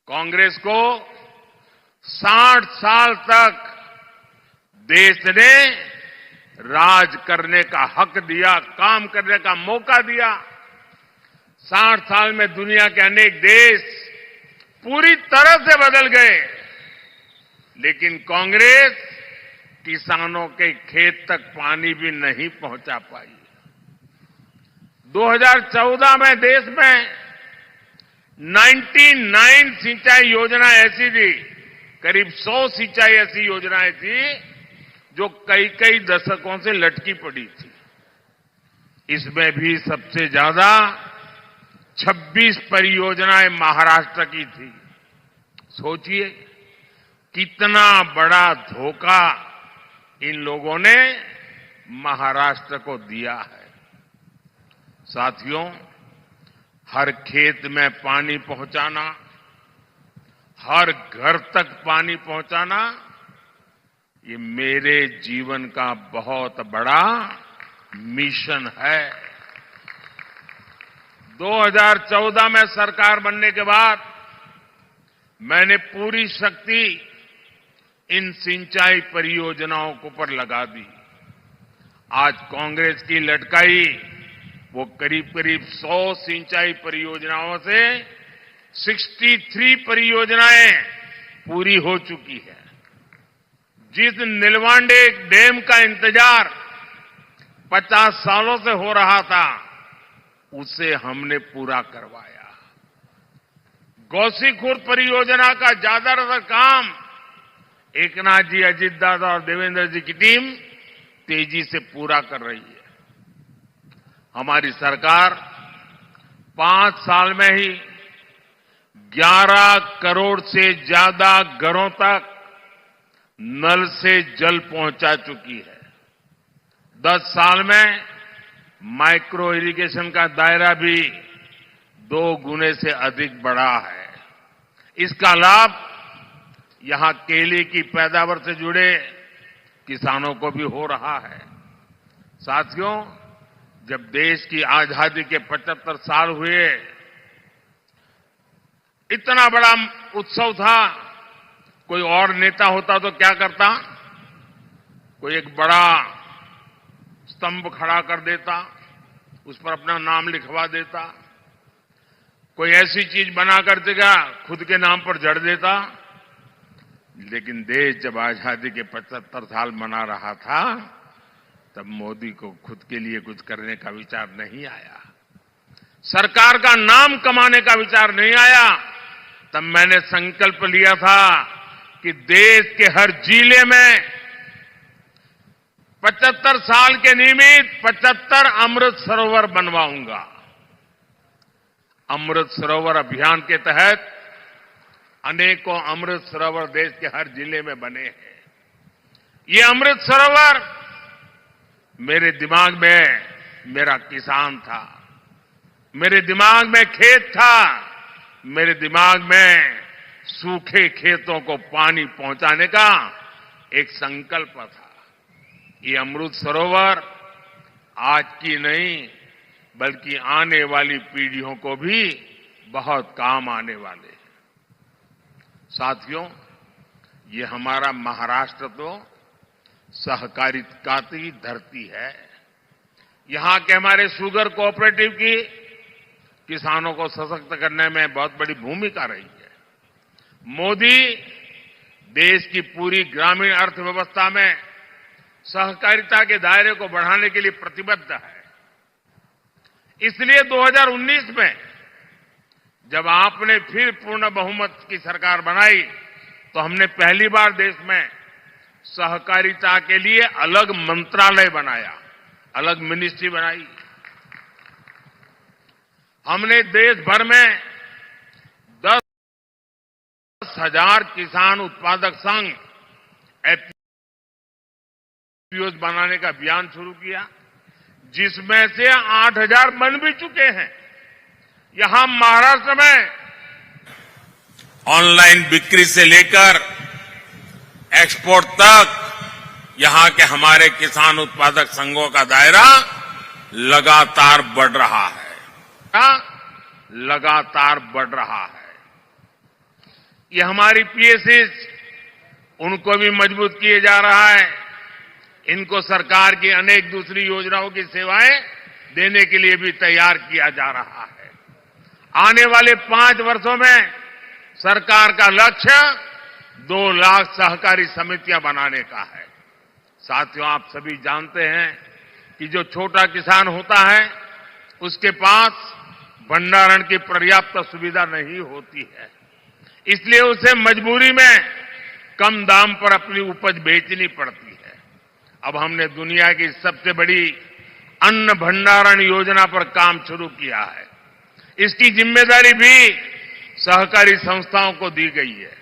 कांग्रेस को 60 साल तक देश ने राज करने का हक दिया, काम करने का मौका दिया। 60 साल में दुनिया के अनेक देश पूरी तरह से बदल गए, लेकिन कांग्रेस किसानों के खेत तक पानी भी नहीं पहुंचा पाई। 2014 में देश में 99 सिंचाई योजना ऐसी थी, करीब 100 सिंचाई ऐसी योजनाएं थी जो कई कई दशकों से लटकी पड़ी थी। इसमें भी सबसे ज्यादा 26 परियोजनाएं महाराष्ट्र की थी। सोचिए कितना बड़ा धोखा इन लोगों ने महाराष्ट्र को दिया है। साथियों, हर खेत में पानी पहुंचाना, हर घर तक पानी पहुंचाना, ये मेरे जीवन का बहुत बड़ा मिशन है। 2014 में सरकार बनने के बाद मैंने पूरी शक्ति इन सिंचाई परियोजनाओं को पर लगा दी। आज कांग्रेस की लटकाई वो करीब करीब 100 सिंचाई परियोजनाओं से 63 परियोजनाएं पूरी हो चुकी है। जिस नीलवांडे डैम का इंतजार 50 सालों से हो रहा था, उसे हमने पूरा करवाया। गौसीखुर्द परियोजना का ज्यादातर काम एकनाथ जी, अजित दादा और देवेंद्र जी की टीम तेजी से पूरा कर रही है। हमारी सरकार 5 साल में ही 11 करोड़ से ज्यादा घरों तक नल से जल पहुंचा चुकी है। 10 साल में माइक्रो इरिगेशन का दायरा भी 2 गुने से अधिक बढ़ा है। इसका लाभ यहां केले की पैदावार से जुड़े किसानों को भी हो रहा है। साथियों, जब देश की आजादी के 75 साल हुए, इतना बड़ा उत्सव था, कोई और नेता होता तो क्या करता? कोई एक बड़ा स्तंभ खड़ा कर देता, उस पर अपना नाम लिखवा देता, कोई ऐसी चीज बना कर देगा खुद के नाम पर जड़ देता। लेकिन देश जब आजादी के 75 साल मना रहा था, तब मोदी को खुद के लिए कुछ करने का विचार नहीं आया, सरकार का नाम कमाने का विचार नहीं आया। तब मैंने संकल्प लिया था कि देश के हर जिले में 75 साल के निमित्त 75 अमृत सरोवर बनवाऊंगा। अमृत सरोवर अभियान के तहत अनेकों अमृत सरोवर देश के हर जिले में बने हैं। ये अमृत सरोवर मेरे दिमाग में मेरा किसान था, मेरे दिमाग में खेत था, मेरे दिमाग में सूखे खेतों को पानी पहुंचाने का एक संकल्प था। ये अमृत सरोवर आज की नहीं बल्कि आने वाली पीढ़ियों को भी बहुत काम आने वाले हैं। साथियों, ये हमारा महाराष्ट्र तो सहकारिता की धरती है। यहां के हमारे शुगर कोऑपरेटिव की किसानों को सशक्त करने में बहुत बड़ी भूमिका रही है। मोदी देश की पूरी ग्रामीण अर्थव्यवस्था में सहकारिता के दायरे को बढ़ाने के लिए प्रतिबद्ध है। इसलिए 2019 में जब आपने फिर पूर्ण बहुमत की सरकार बनाई, तो हमने पहली बार देश में सहकारिता के लिए अलग मंत्रालय बनाया, अलग मिनिस्ट्री बनाई। हमने देश भर में 10,000 किसान उत्पादक संघ एफपीओ बनाने का अभियान शुरू किया, जिसमें से 8,000 बन भी चुके हैं। यहां महाराष्ट्र में ऑनलाइन बिक्री से लेकर एक्सपोर्ट तक यहां के हमारे किसान उत्पादक संघों का दायरा लगातार बढ़ रहा है, लगातार बढ़ रहा है। ये हमारी पीएसएस, उनको भी मजबूत किए जा रहा है। इनको सरकार की अनेक दूसरी योजनाओं की सेवाएं देने के लिए भी तैयार किया जा रहा है। आने वाले 5 वर्षों में सरकार का लक्ष्य 2 लाख सहकारी समितियां बनाने का है। साथियों, आप सभी जानते हैं कि जो छोटा किसान होता है उसके पास भंडारण की पर्याप्त सुविधा नहीं होती है, इसलिए उसे मजबूरी में कम दाम पर अपनी उपज बेचनी पड़ती है। अब हमने दुनिया की सबसे बड़ी अन्न भंडारण योजना पर काम शुरू किया है। इसकी जिम्मेदारी भी सहकारी संस्थाओं को दी गई है।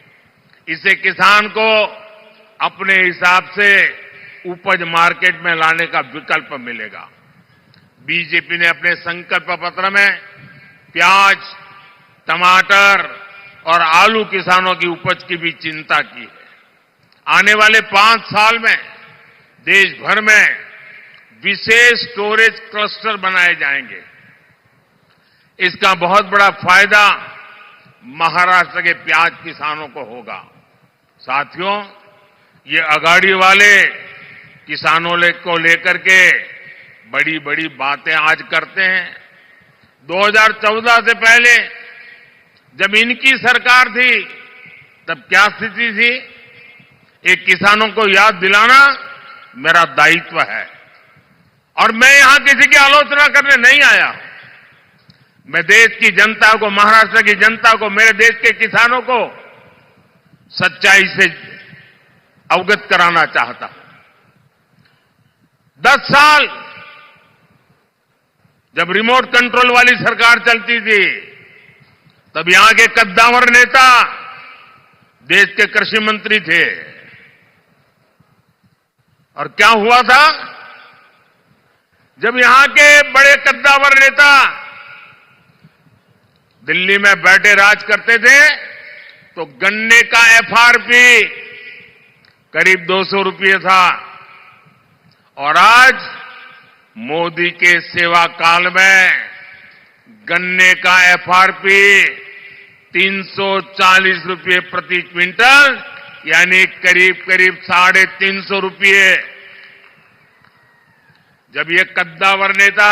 इससे किसान को अपने हिसाब से उपज मार्केट में लाने का विकल्प मिलेगा। बीजेपी ने अपने संकल्प पत्र में प्याज, टमाटर और आलू किसानों की उपज की भी चिंता की है। आने वाले 5 साल में देश भर में विशेष स्टोरेज क्लस्टर बनाए जाएंगे। इसका बहुत बड़ा फायदा महाराष्ट्र के प्याज किसानों को होगा। साथियों, ये अगाड़ी वाले किसानों को लेकर के बड़ी बड़ी बातें आज करते हैं। 2014 से पहले जब इनकी सरकार थी तब क्या स्थिति थी, एक किसानों को याद दिलाना मेरा दायित्व है। और मैं यहां किसी की आलोचना करने नहीं आया। मैं देश की जनता को, महाराष्ट्र की जनता को, मेरे देश के किसानों को सच्चाई से अवगत कराना चाहता हूं। 10 साल जब रिमोट कंट्रोल वाली सरकार चलती थी तब यहां के कद्दावर नेता देश के कृषि मंत्री थे। और क्या हुआ था, जब यहां के बड़े कद्दावर नेता दिल्ली में बैठे राज करते थे तो गन्ने का एफआरपी करीब 200 रुपये था। और आज मोदी के सेवा काल में गन्ने का एफआरपी 340 रुपये प्रति क्विंटल, यानी करीब करीब 350 रुपये। जब ये कद्दावर नेता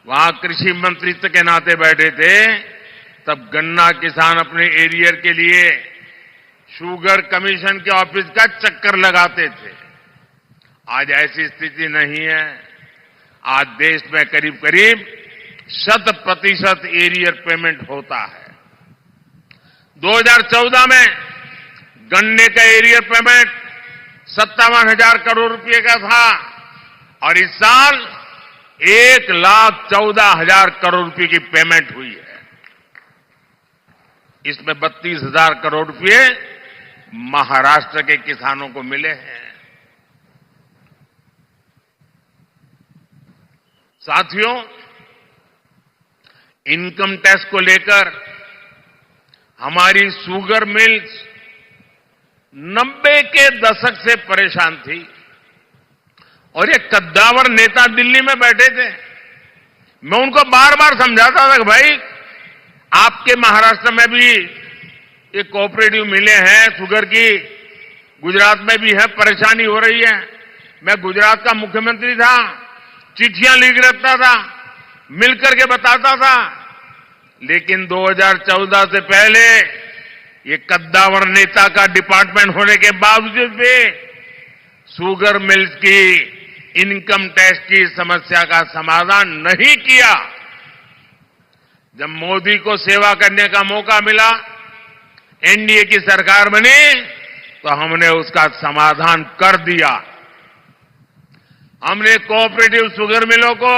वहां कृषि मंत्रित्व के नाते बैठे थे तब गन्ना किसान अपने एरियर के लिए शुगर कमीशन के ऑफिस का चक्कर लगाते थे। आज ऐसी स्थिति नहीं है। आज देश में करीब करीब 100% एरियर पेमेंट होता है। 2014 में गन्ने का एरियर पेमेंट 57,000 करोड़ रुपए का था और इस साल 1,14,000 करोड़ रुपए की पेमेंट हुई है। इसमें 32,000 करोड़ रुपए महाराष्ट्र के किसानों को मिले हैं। साथियों, इनकम टैक्स को लेकर हमारी शुगर मिल्स 90 के दशक से परेशान थी और ये कद्दावर नेता दिल्ली में बैठे थे। मैं उनको बार बार समझाता था कि भाई, आपके महाराष्ट्र में भी ये कोऑपरेटिव मिलें हैं शुगर की, गुजरात में भी है, परेशानी हो रही है। मैं गुजरात का मुख्यमंत्री था, चिट्ठियां लिख रखता था, मिलकर के बताता था। लेकिन 2014 से पहले ये कद्दावर नेता का डिपार्टमेंट होने के बावजूद भी शुगर मिल्स की इनकम टैक्स की समस्या का समाधान नहीं किया। जब मोदी को सेवा करने का मौका मिला, एनडीए की सरकार बनी, तो हमने उसका समाधान कर दिया। हमने कोऑपरेटिव शुगर मिलों को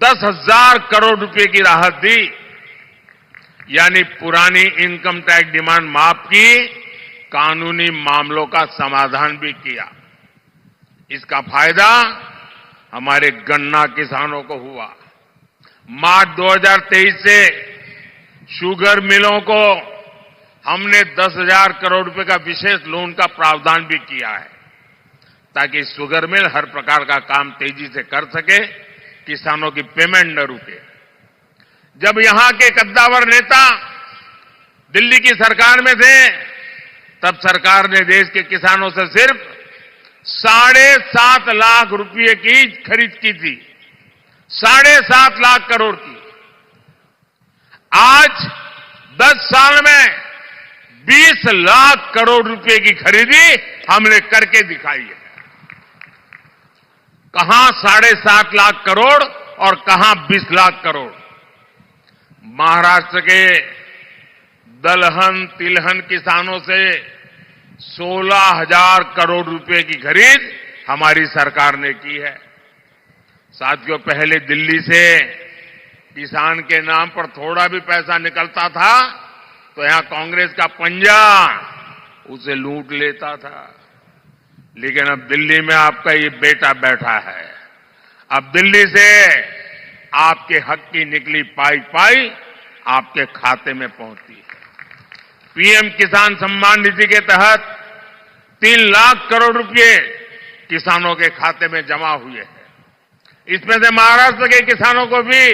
10,000 करोड़ रुपए की राहत दी, यानी पुरानी इनकम टैक्स डिमांड माफ की, कानूनी मामलों का समाधान भी किया। इसका फायदा हमारे गन्ना किसानों को हुआ। मार्च 2023 से शुगर मिलों को हमने 10,000 करोड़ रुपए का विशेष लोन का प्रावधान भी किया है, ताकि शुगर मिल हर प्रकार का काम तेजी से कर सके, किसानों की पेमेंट न रुके। जब यहां के कद्दावर नेता दिल्ली की सरकार में थे, तब सरकार ने देश के किसानों से सिर्फ 7.5 लाख रुपए की खरीद की थी, 7.5 लाख करोड़ की। आज 10 साल में 20 लाख करोड़ रुपए की खरीदी हमने करके दिखाई है। कहां 7.5 लाख करोड़ और कहां 20 लाख करोड़। महाराष्ट्र के दलहन तिलहन किसानों से 16,000 करोड़ रुपए की खरीद हमारी सरकार ने की है। साथियों, पहले दिल्ली से किसान के नाम पर थोड़ा भी पैसा निकलता था तो यहां कांग्रेस का पंजा उसे लूट लेता था। लेकिन अब दिल्ली में आपका ये बेटा बैठा है। अब दिल्ली से आपके हक की निकली पाई पाई आपके खाते में पहुंचती है। पीएम किसान सम्मान निधि के तहत 3 लाख करोड़ रुपए किसानों के खाते में जमा हुए हैं। इसमें से महाराष्ट्र के किसानों को भी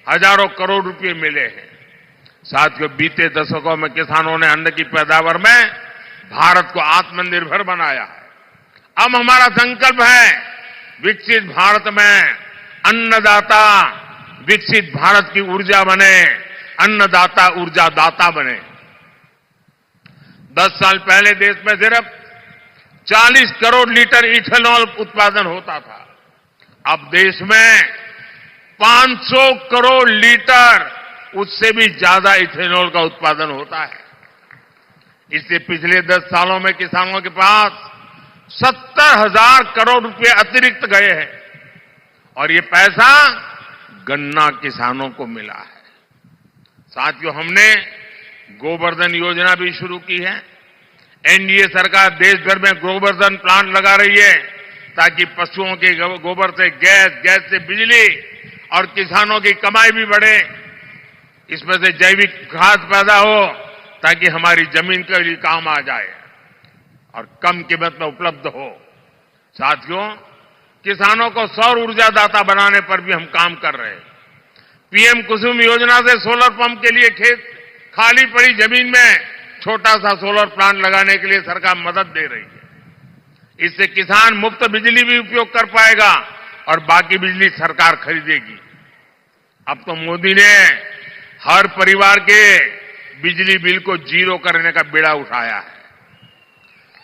हजारों करोड़ रुपए मिले हैं। साथियों, बीते दशकों में किसानों ने अन्न की पैदावार में भारत को आत्मनिर्भर बनाया है। अब हमारा संकल्प है विकसित भारत में अन्नदाता विकसित भारत की ऊर्जा बने, अन्नदाता ऊर्जा दाता बने। 10 साल पहले देश में सिर्फ 40 करोड़ लीटर इथेनॉल उत्पादन होता था। अब देश में 500 करोड़ लीटर उससे भी ज्यादा इथेनॉल का उत्पादन होता है। इससे पिछले 10 सालों में किसानों के पास 70,000 करोड़ रुपए अतिरिक्त गए हैं और ये पैसा गन्ना किसानों को मिला है। साथियों, हमने गोवर्धन योजना भी शुरू की है। एनडीए सरकार देश भर में गोवर्धन प्लांट लगा रही है ताकि पशुओं के गोबर से गैस से बिजली और किसानों की कमाई भी बढ़े। इसमें से जैविक खाद पैदा हो ताकि हमारी जमीन के लिए काम आ जाए और कम कीमत में उपलब्ध हो। साथियों, किसानों को सौर ऊर्जा दाता बनाने पर भी हम काम कर रहे हैं। पीएम कुसुम योजना से सोलर पंप के लिए खाली पड़ी जमीन में छोटा सा सोलर प्लांट लगाने के लिए सरकार मदद दे रही है। इससे किसान मुफ्त बिजली भी उपयोग कर पाएगा और बाकी बिजली सरकार खरीदेगी। अब तो मोदी ने हर परिवार के बिजली बिल को 0 करने का बीड़ा उठाया है।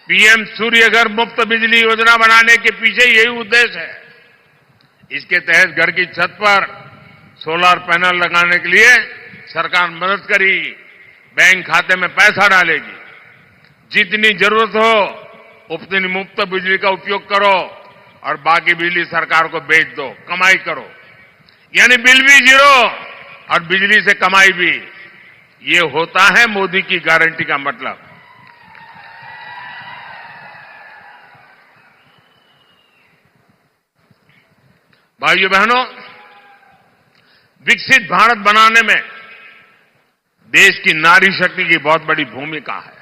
पीएम सूर्य घर मुफ्त बिजली योजना बनाने के पीछे यही उद्देश्य है। इसके तहत घर की छत पर सोलर पैनल लगाने के लिए सरकार मदद करेगी, बैंक खाते में पैसा डालेगी। जितनी जरूरत हो उतनी मुफ्त बिजली का उपयोग करो और बाकी बिजली सरकार को बेच दो, कमाई करो। यानी बिल भी 0 और बिजली से कमाई भी। ये होता है मोदी की गारंटी का मतलब। भाइयों बहनों, विकसित भारत बनाने में देश की नारी शक्ति की बहुत बड़ी भूमिका है।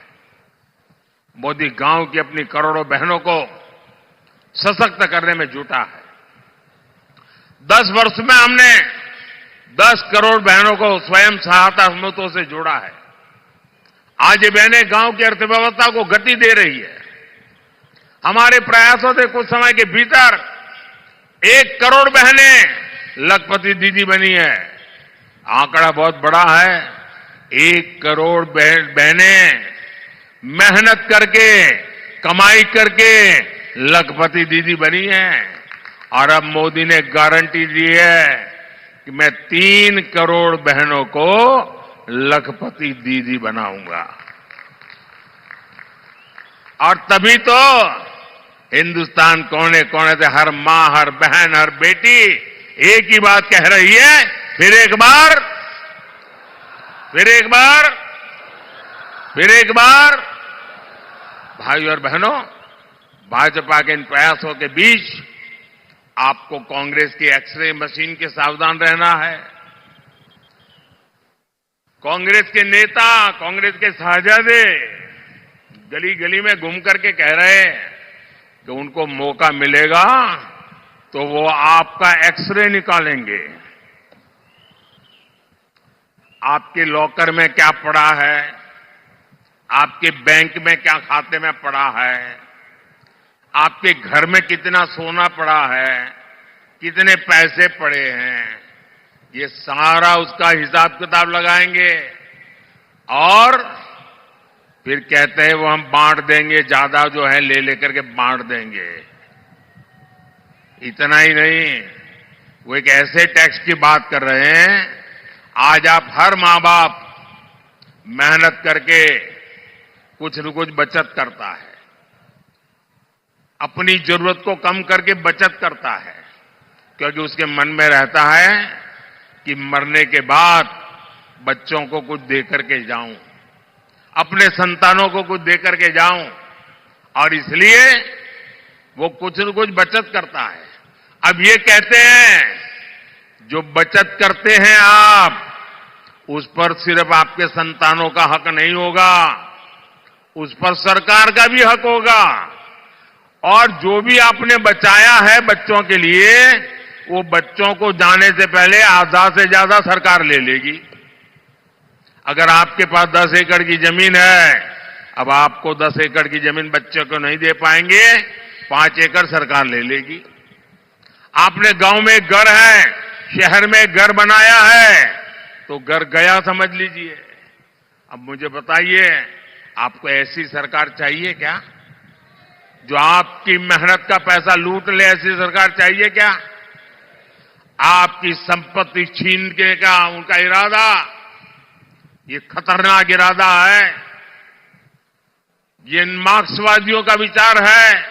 मोदी गांव की अपनी करोड़ों बहनों को सशक्त करने में जुटा है। 10 वर्ष में हमने 10 करोड़ बहनों को स्वयं सहायता समूहों से जोड़ा है। आज ये बहनें गांव की अर्थव्यवस्था को गति दे रही है। हमारे प्रयासों से कुछ समय के भीतर 1 करोड़ बहनें लखपति दीदी बनी है। आंकड़ा बहुत बड़ा है। 1 करोड़ बहनें मेहनत करके कमाई करके लखपति दीदी बनी है। और अब मोदी ने गारंटी दी है कि मैं 3 करोड़ बहनों को लखपति दीदी बनाऊंगा। और तभी तो हिंदुस्तान कोने कोने से हर मां, हर बहन, हर बेटी एक ही बात कह रही है, फिर एक बार, फिर एक बार, फिर एक बार। भाइयों और बहनों, भाजपा के इन प्रयासों के बीच आपको कांग्रेस की एक्सरे मशीन के सावधान रहना है। कांग्रेस के नेता, कांग्रेस के साहजादे गली गली में घूम करके कह रहे हैं कि उनको मौका मिलेगा तो वो आपका एक्सरे निकालेंगे। आपके लॉकर में क्या पड़ा है, आपके बैंक में क्या खाते में पड़ा है, आपके घर में कितना सोना पड़ा है, कितने पैसे पड़े हैं, ये सारा उसका हिसाब किताब लगाएंगे और फिर कहते हैं वो हम बांट देंगे, ज्यादा जो है ले लेकर के बांट देंगे। इतना ही नहीं, वो एक ऐसे टैक्स की बात कर रहे हैं, आज आप हर मां बाप मेहनत करके कुछ न कुछ बचत करता है, अपनी जरूरत को कम करके बचत करता है, क्योंकि उसके मन में रहता है कि मरने के बाद बच्चों को कुछ दे करके जाऊं, अपने संतानों को कुछ दे करके जाऊं, और इसलिए वो कुछ न कुछ बचत करता है। अब ये कहते हैं जो बचत करते हैं आप, उस पर सिर्फ आपके संतानों का हक नहीं होगा, उस पर सरकार का भी हक होगा, और जो भी आपने बचाया है बच्चों के लिए, वो बच्चों को जाने से पहले आधा से ज्यादा सरकार ले लेगी। अगर आपके पास 10 एकड़ की जमीन है, अब आपको 10 एकड़ की जमीन बच्चे को नहीं दे पाएंगे, 5 एकड़ सरकार ले लेगी। आपने गांव में एक घर है, शहर में एक घर बनाया है, तो घर गया समझ लीजिए। अब मुझे बताइए, आपको ऐसी सरकार चाहिए क्या जो आपकी मेहनत का पैसा लूट ले? ऐसी सरकार चाहिए क्या? आपकी संपत्ति छीनने का उनका इरादा, ये खतरनाक इरादा है, ये मार्क्सवादियों का विचार है,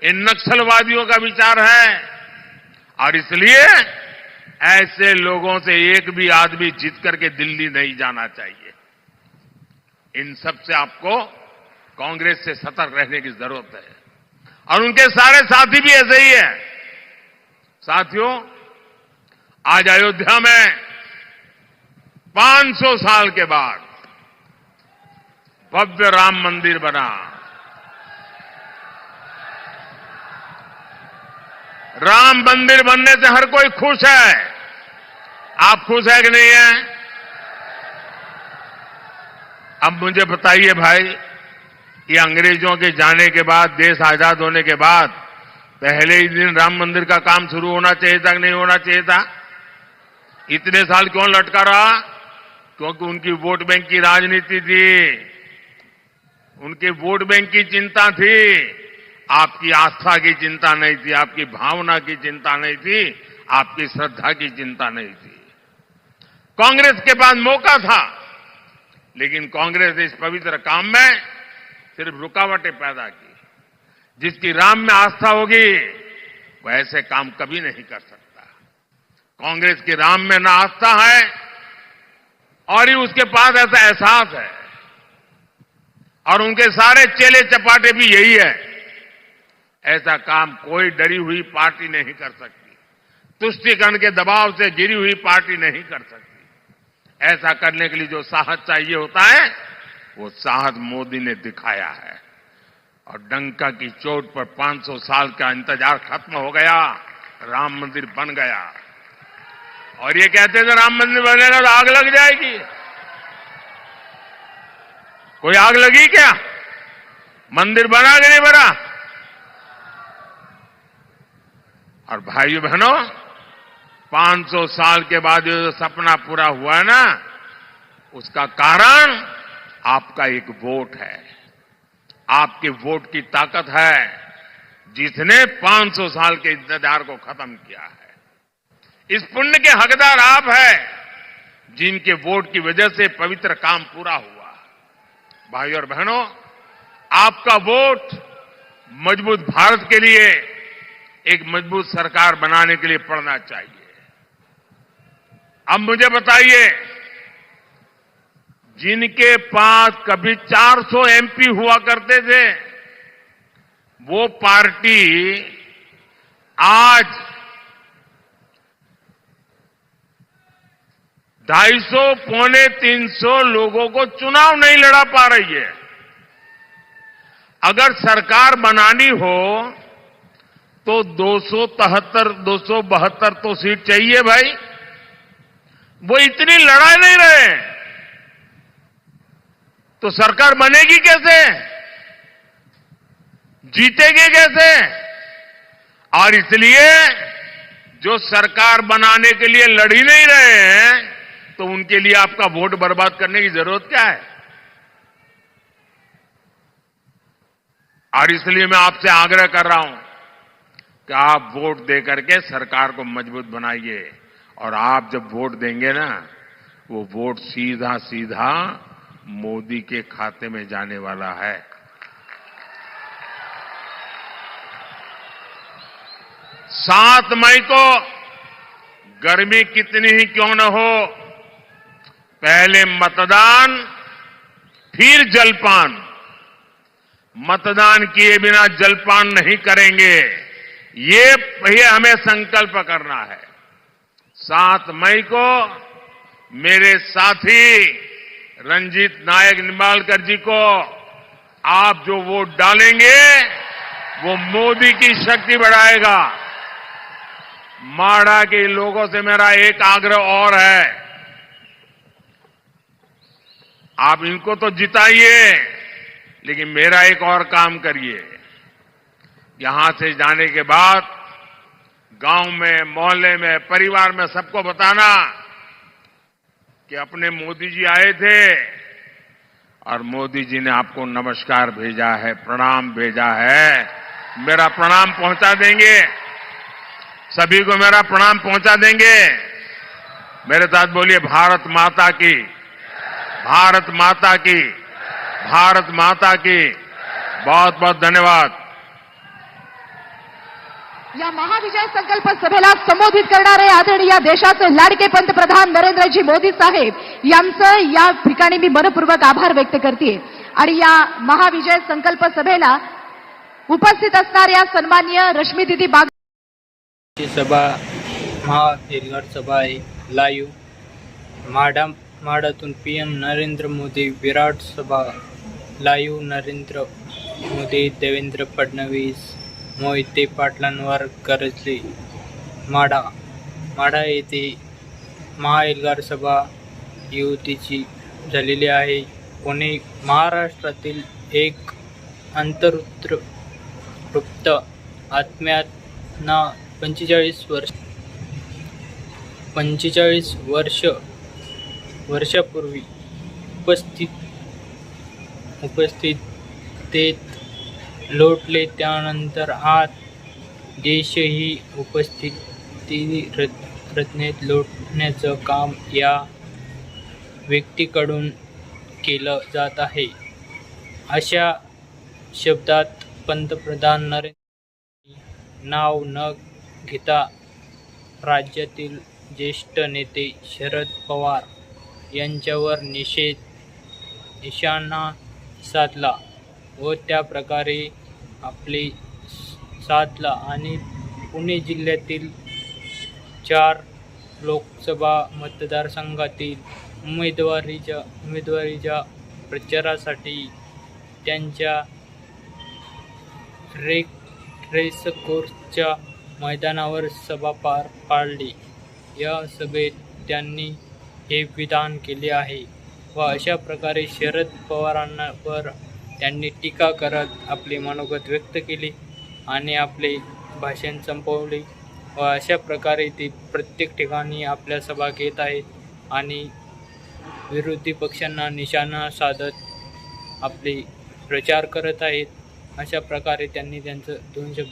इन नक्सलवादियों का विचार है, और इसलिए ऐसे लोगों से एक भी आदमी जीत करके दिल्ली नहीं जाना चाहिए। इन सब से आपको कांग्रेस से सतर्क रहने की जरूरत है, और उनके सारे साथी भी ऐसे ही है। साथियों, आज अयोध्या में 500 साल के बाद भव्य राम मंदिर बना। राम मंदिर बनने से हर कोई खुश है। आप खुश है कि नहीं है? अब मुझे बताइए भाई, ये अंग्रेजों के जाने के बाद, देश आजाद होने के बाद पहले ही दिन राम मंदिर का काम शुरू होना चाहिए था कि नहीं होना चाहिए था? इतने साल क्यों लटका रहा? क्योंकि उनकी वोट बैंक की राजनीति थी, उनके वोट बैंक की चिंता थी, आपकी आस्था की चिंता नहीं थी, आपकी भावना की चिंता नहीं थी, आपकी श्रद्धा की चिंता नहीं थी। कांग्रेस के पास मौका था, लेकिन कांग्रेस ने इस पवित्र काम में सिर्फ रुकावटें पैदा की। जिसकी राम में आस्था होगी वो ऐसे काम कभी नहीं कर सकता। कांग्रेस की राम में ना आस्था है और ही उसके पास ऐसा एहसास है, और उनके सारे चेले चपाटे भी यही है। ऐसा काम कोई डरी हुई पार्टी नहीं कर सकती, तुष्टीकरण के दबाव से गिरी हुई पार्टी नहीं कर सकती। ऐसा करने के लिए जो साहस चाहिए होता है, वो साहस मोदी ने दिखाया है, और डंका की चोट पर 500 साल का इंतजार खत्म हो गया, राम मंदिर बन गया। और ये कहते थे राम मंदिर बनेगा तो आग लग जाएगी। कोई आग लगी क्या? मंदिर बना कि नहीं बना? और भाइयों बहनों, 500 साल के बाद जो सपना पूरा हुआ है ना, उसका कारण आपका एक वोट है। आपके वोट की ताकत है जिसने 500 साल के इंतजार को खत्म किया है। इस पुण्य के हकदार आप हैं जिनके वोट की वजह से पवित्र काम पूरा हुआ। भाइयों और बहनों, आपका वोट मजबूत भारत के लिए, एक मजबूत सरकार बनाने के लिए पड़ना चाहिए। अब मुझे बताइए, जिनके पास कभी 400 एमपी हुआ करते थे, वो पार्टी आज 250 पौने 300 लोगों को चुनाव नहीं लड़ा पा रही है। अगर सरकार बनानी हो तो 272 तो सीट चाहिए भाई। वो इतनी लड़ा नहीं रहे, तो सरकार बनेगी कैसे, जीतेगी कैसे? और इसलिए जो सरकार बनाने के लिए लड़ ही नहीं रहे हैं, तो उनके लिए आपका वोट बर्बाद करने की जरूरत क्या है? और इसलिए मैं आपसे आग्रह कर रहा हूं कि आप वोट दे करके सरकार को मजबूत बनाइए। और आप जब वोट देंगे ना, वो वोट सीधा सीधा मोदी के खाते में जाने वाला है। 7 मई को गर्मी कितनी ही क्यों न हो, पहले मतदान फिर जलपान। मतदान किए बिना जलपान नहीं करेंगे, ये हमें संकल्प करना है। 7 मई को मेरे साथी रंजीत नायक निंबालकर जी को आप जो वोट डालेंगे, वो मोदी की शक्ति बढ़ाएगा। माड़ा के लोगों से मेरा एक आग्रह और है, आप इनको तो जिताइए, लेकिन मेरा एक और काम करिए। यहां से जाने के बाद गांव में, मोहल्ले में, परिवार में सबको बताना कि अपने मोदी जी आए थे और मोदी जी ने आपको नमस्कार भेजा है, प्रणाम भेजा है। मेरा प्रणाम पहुंचा देंगे, सभी को मेरा प्रणाम पहुंचा देंगे। मेरे साथ बोलिए, भारत माता की, भारत माता की, भारत माता की। बहुत बहुत धन्यवाद। या महाविजय संकल्प सभेला संबोधित करणारे आदरणीय देशाचे लाडके पंतप्रधान नरेंद्रजी मोदी साहेब यांचं या ठिकाणी मी मनपूर्वक आभार व्यक्त करते। आणि या महाविजय संकल्प सभेला उपस्थित असणाऱ्या सन्माननीय रश्मी दीदी बाग ची सभा महाएल्गार सभा आहे लाईव्ह माडातून पीएम नरेंद्र मोदी विराट सभा लाईव्ह नरेंद्र मोदी देवेंद्र फडणवीस मोहिते पाटलांवर गरजले। माढा येथे महाएल्गार सभा युतीची झालेली आहे। पुणे महाराष्ट्रातील एक अंतर्गत आत्म्यातना 45 वर्षापूर्वी उपस्थितीत लोटले। त्यानंतर आज देशही उपस्थिती रत्नेत लोटण्याचं काम या व्यक्तीकडून केलं जात आहे। अशा शब्दात पंतप्रधान नरेंद्र मोदी नाव न घेता राज्यातील ज्येष्ठ नेते शरद पवार यांच्यावर निशाणा साधला व त्या प्रकारे आपले साधला आणि पुणे जिल्ह्यातील 4 लोकसभा मतदारसंघातील उमेदवारीच्या प्रचारासाठी त्यांच्या रेसकोर्सच्या मैदानावर सभा पार पाडली। या सभेत त्यांनी हे विधान केले आहे व अशा प्रकारे शरद पवारांवर त्यांनी टीका करत आपले मनोगत व्यक्त केले आणि आपले भाषण संपवले व अशा प्रकारे ते प्रत्येक ठिकाणी आपल्या सभा घेत आहेत आणि विरोधी पक्षांना निशाणा साधत आपले प्रचार करत आहेत। अशा प्रकारे त्यांनी त्यांचं 2 शब्द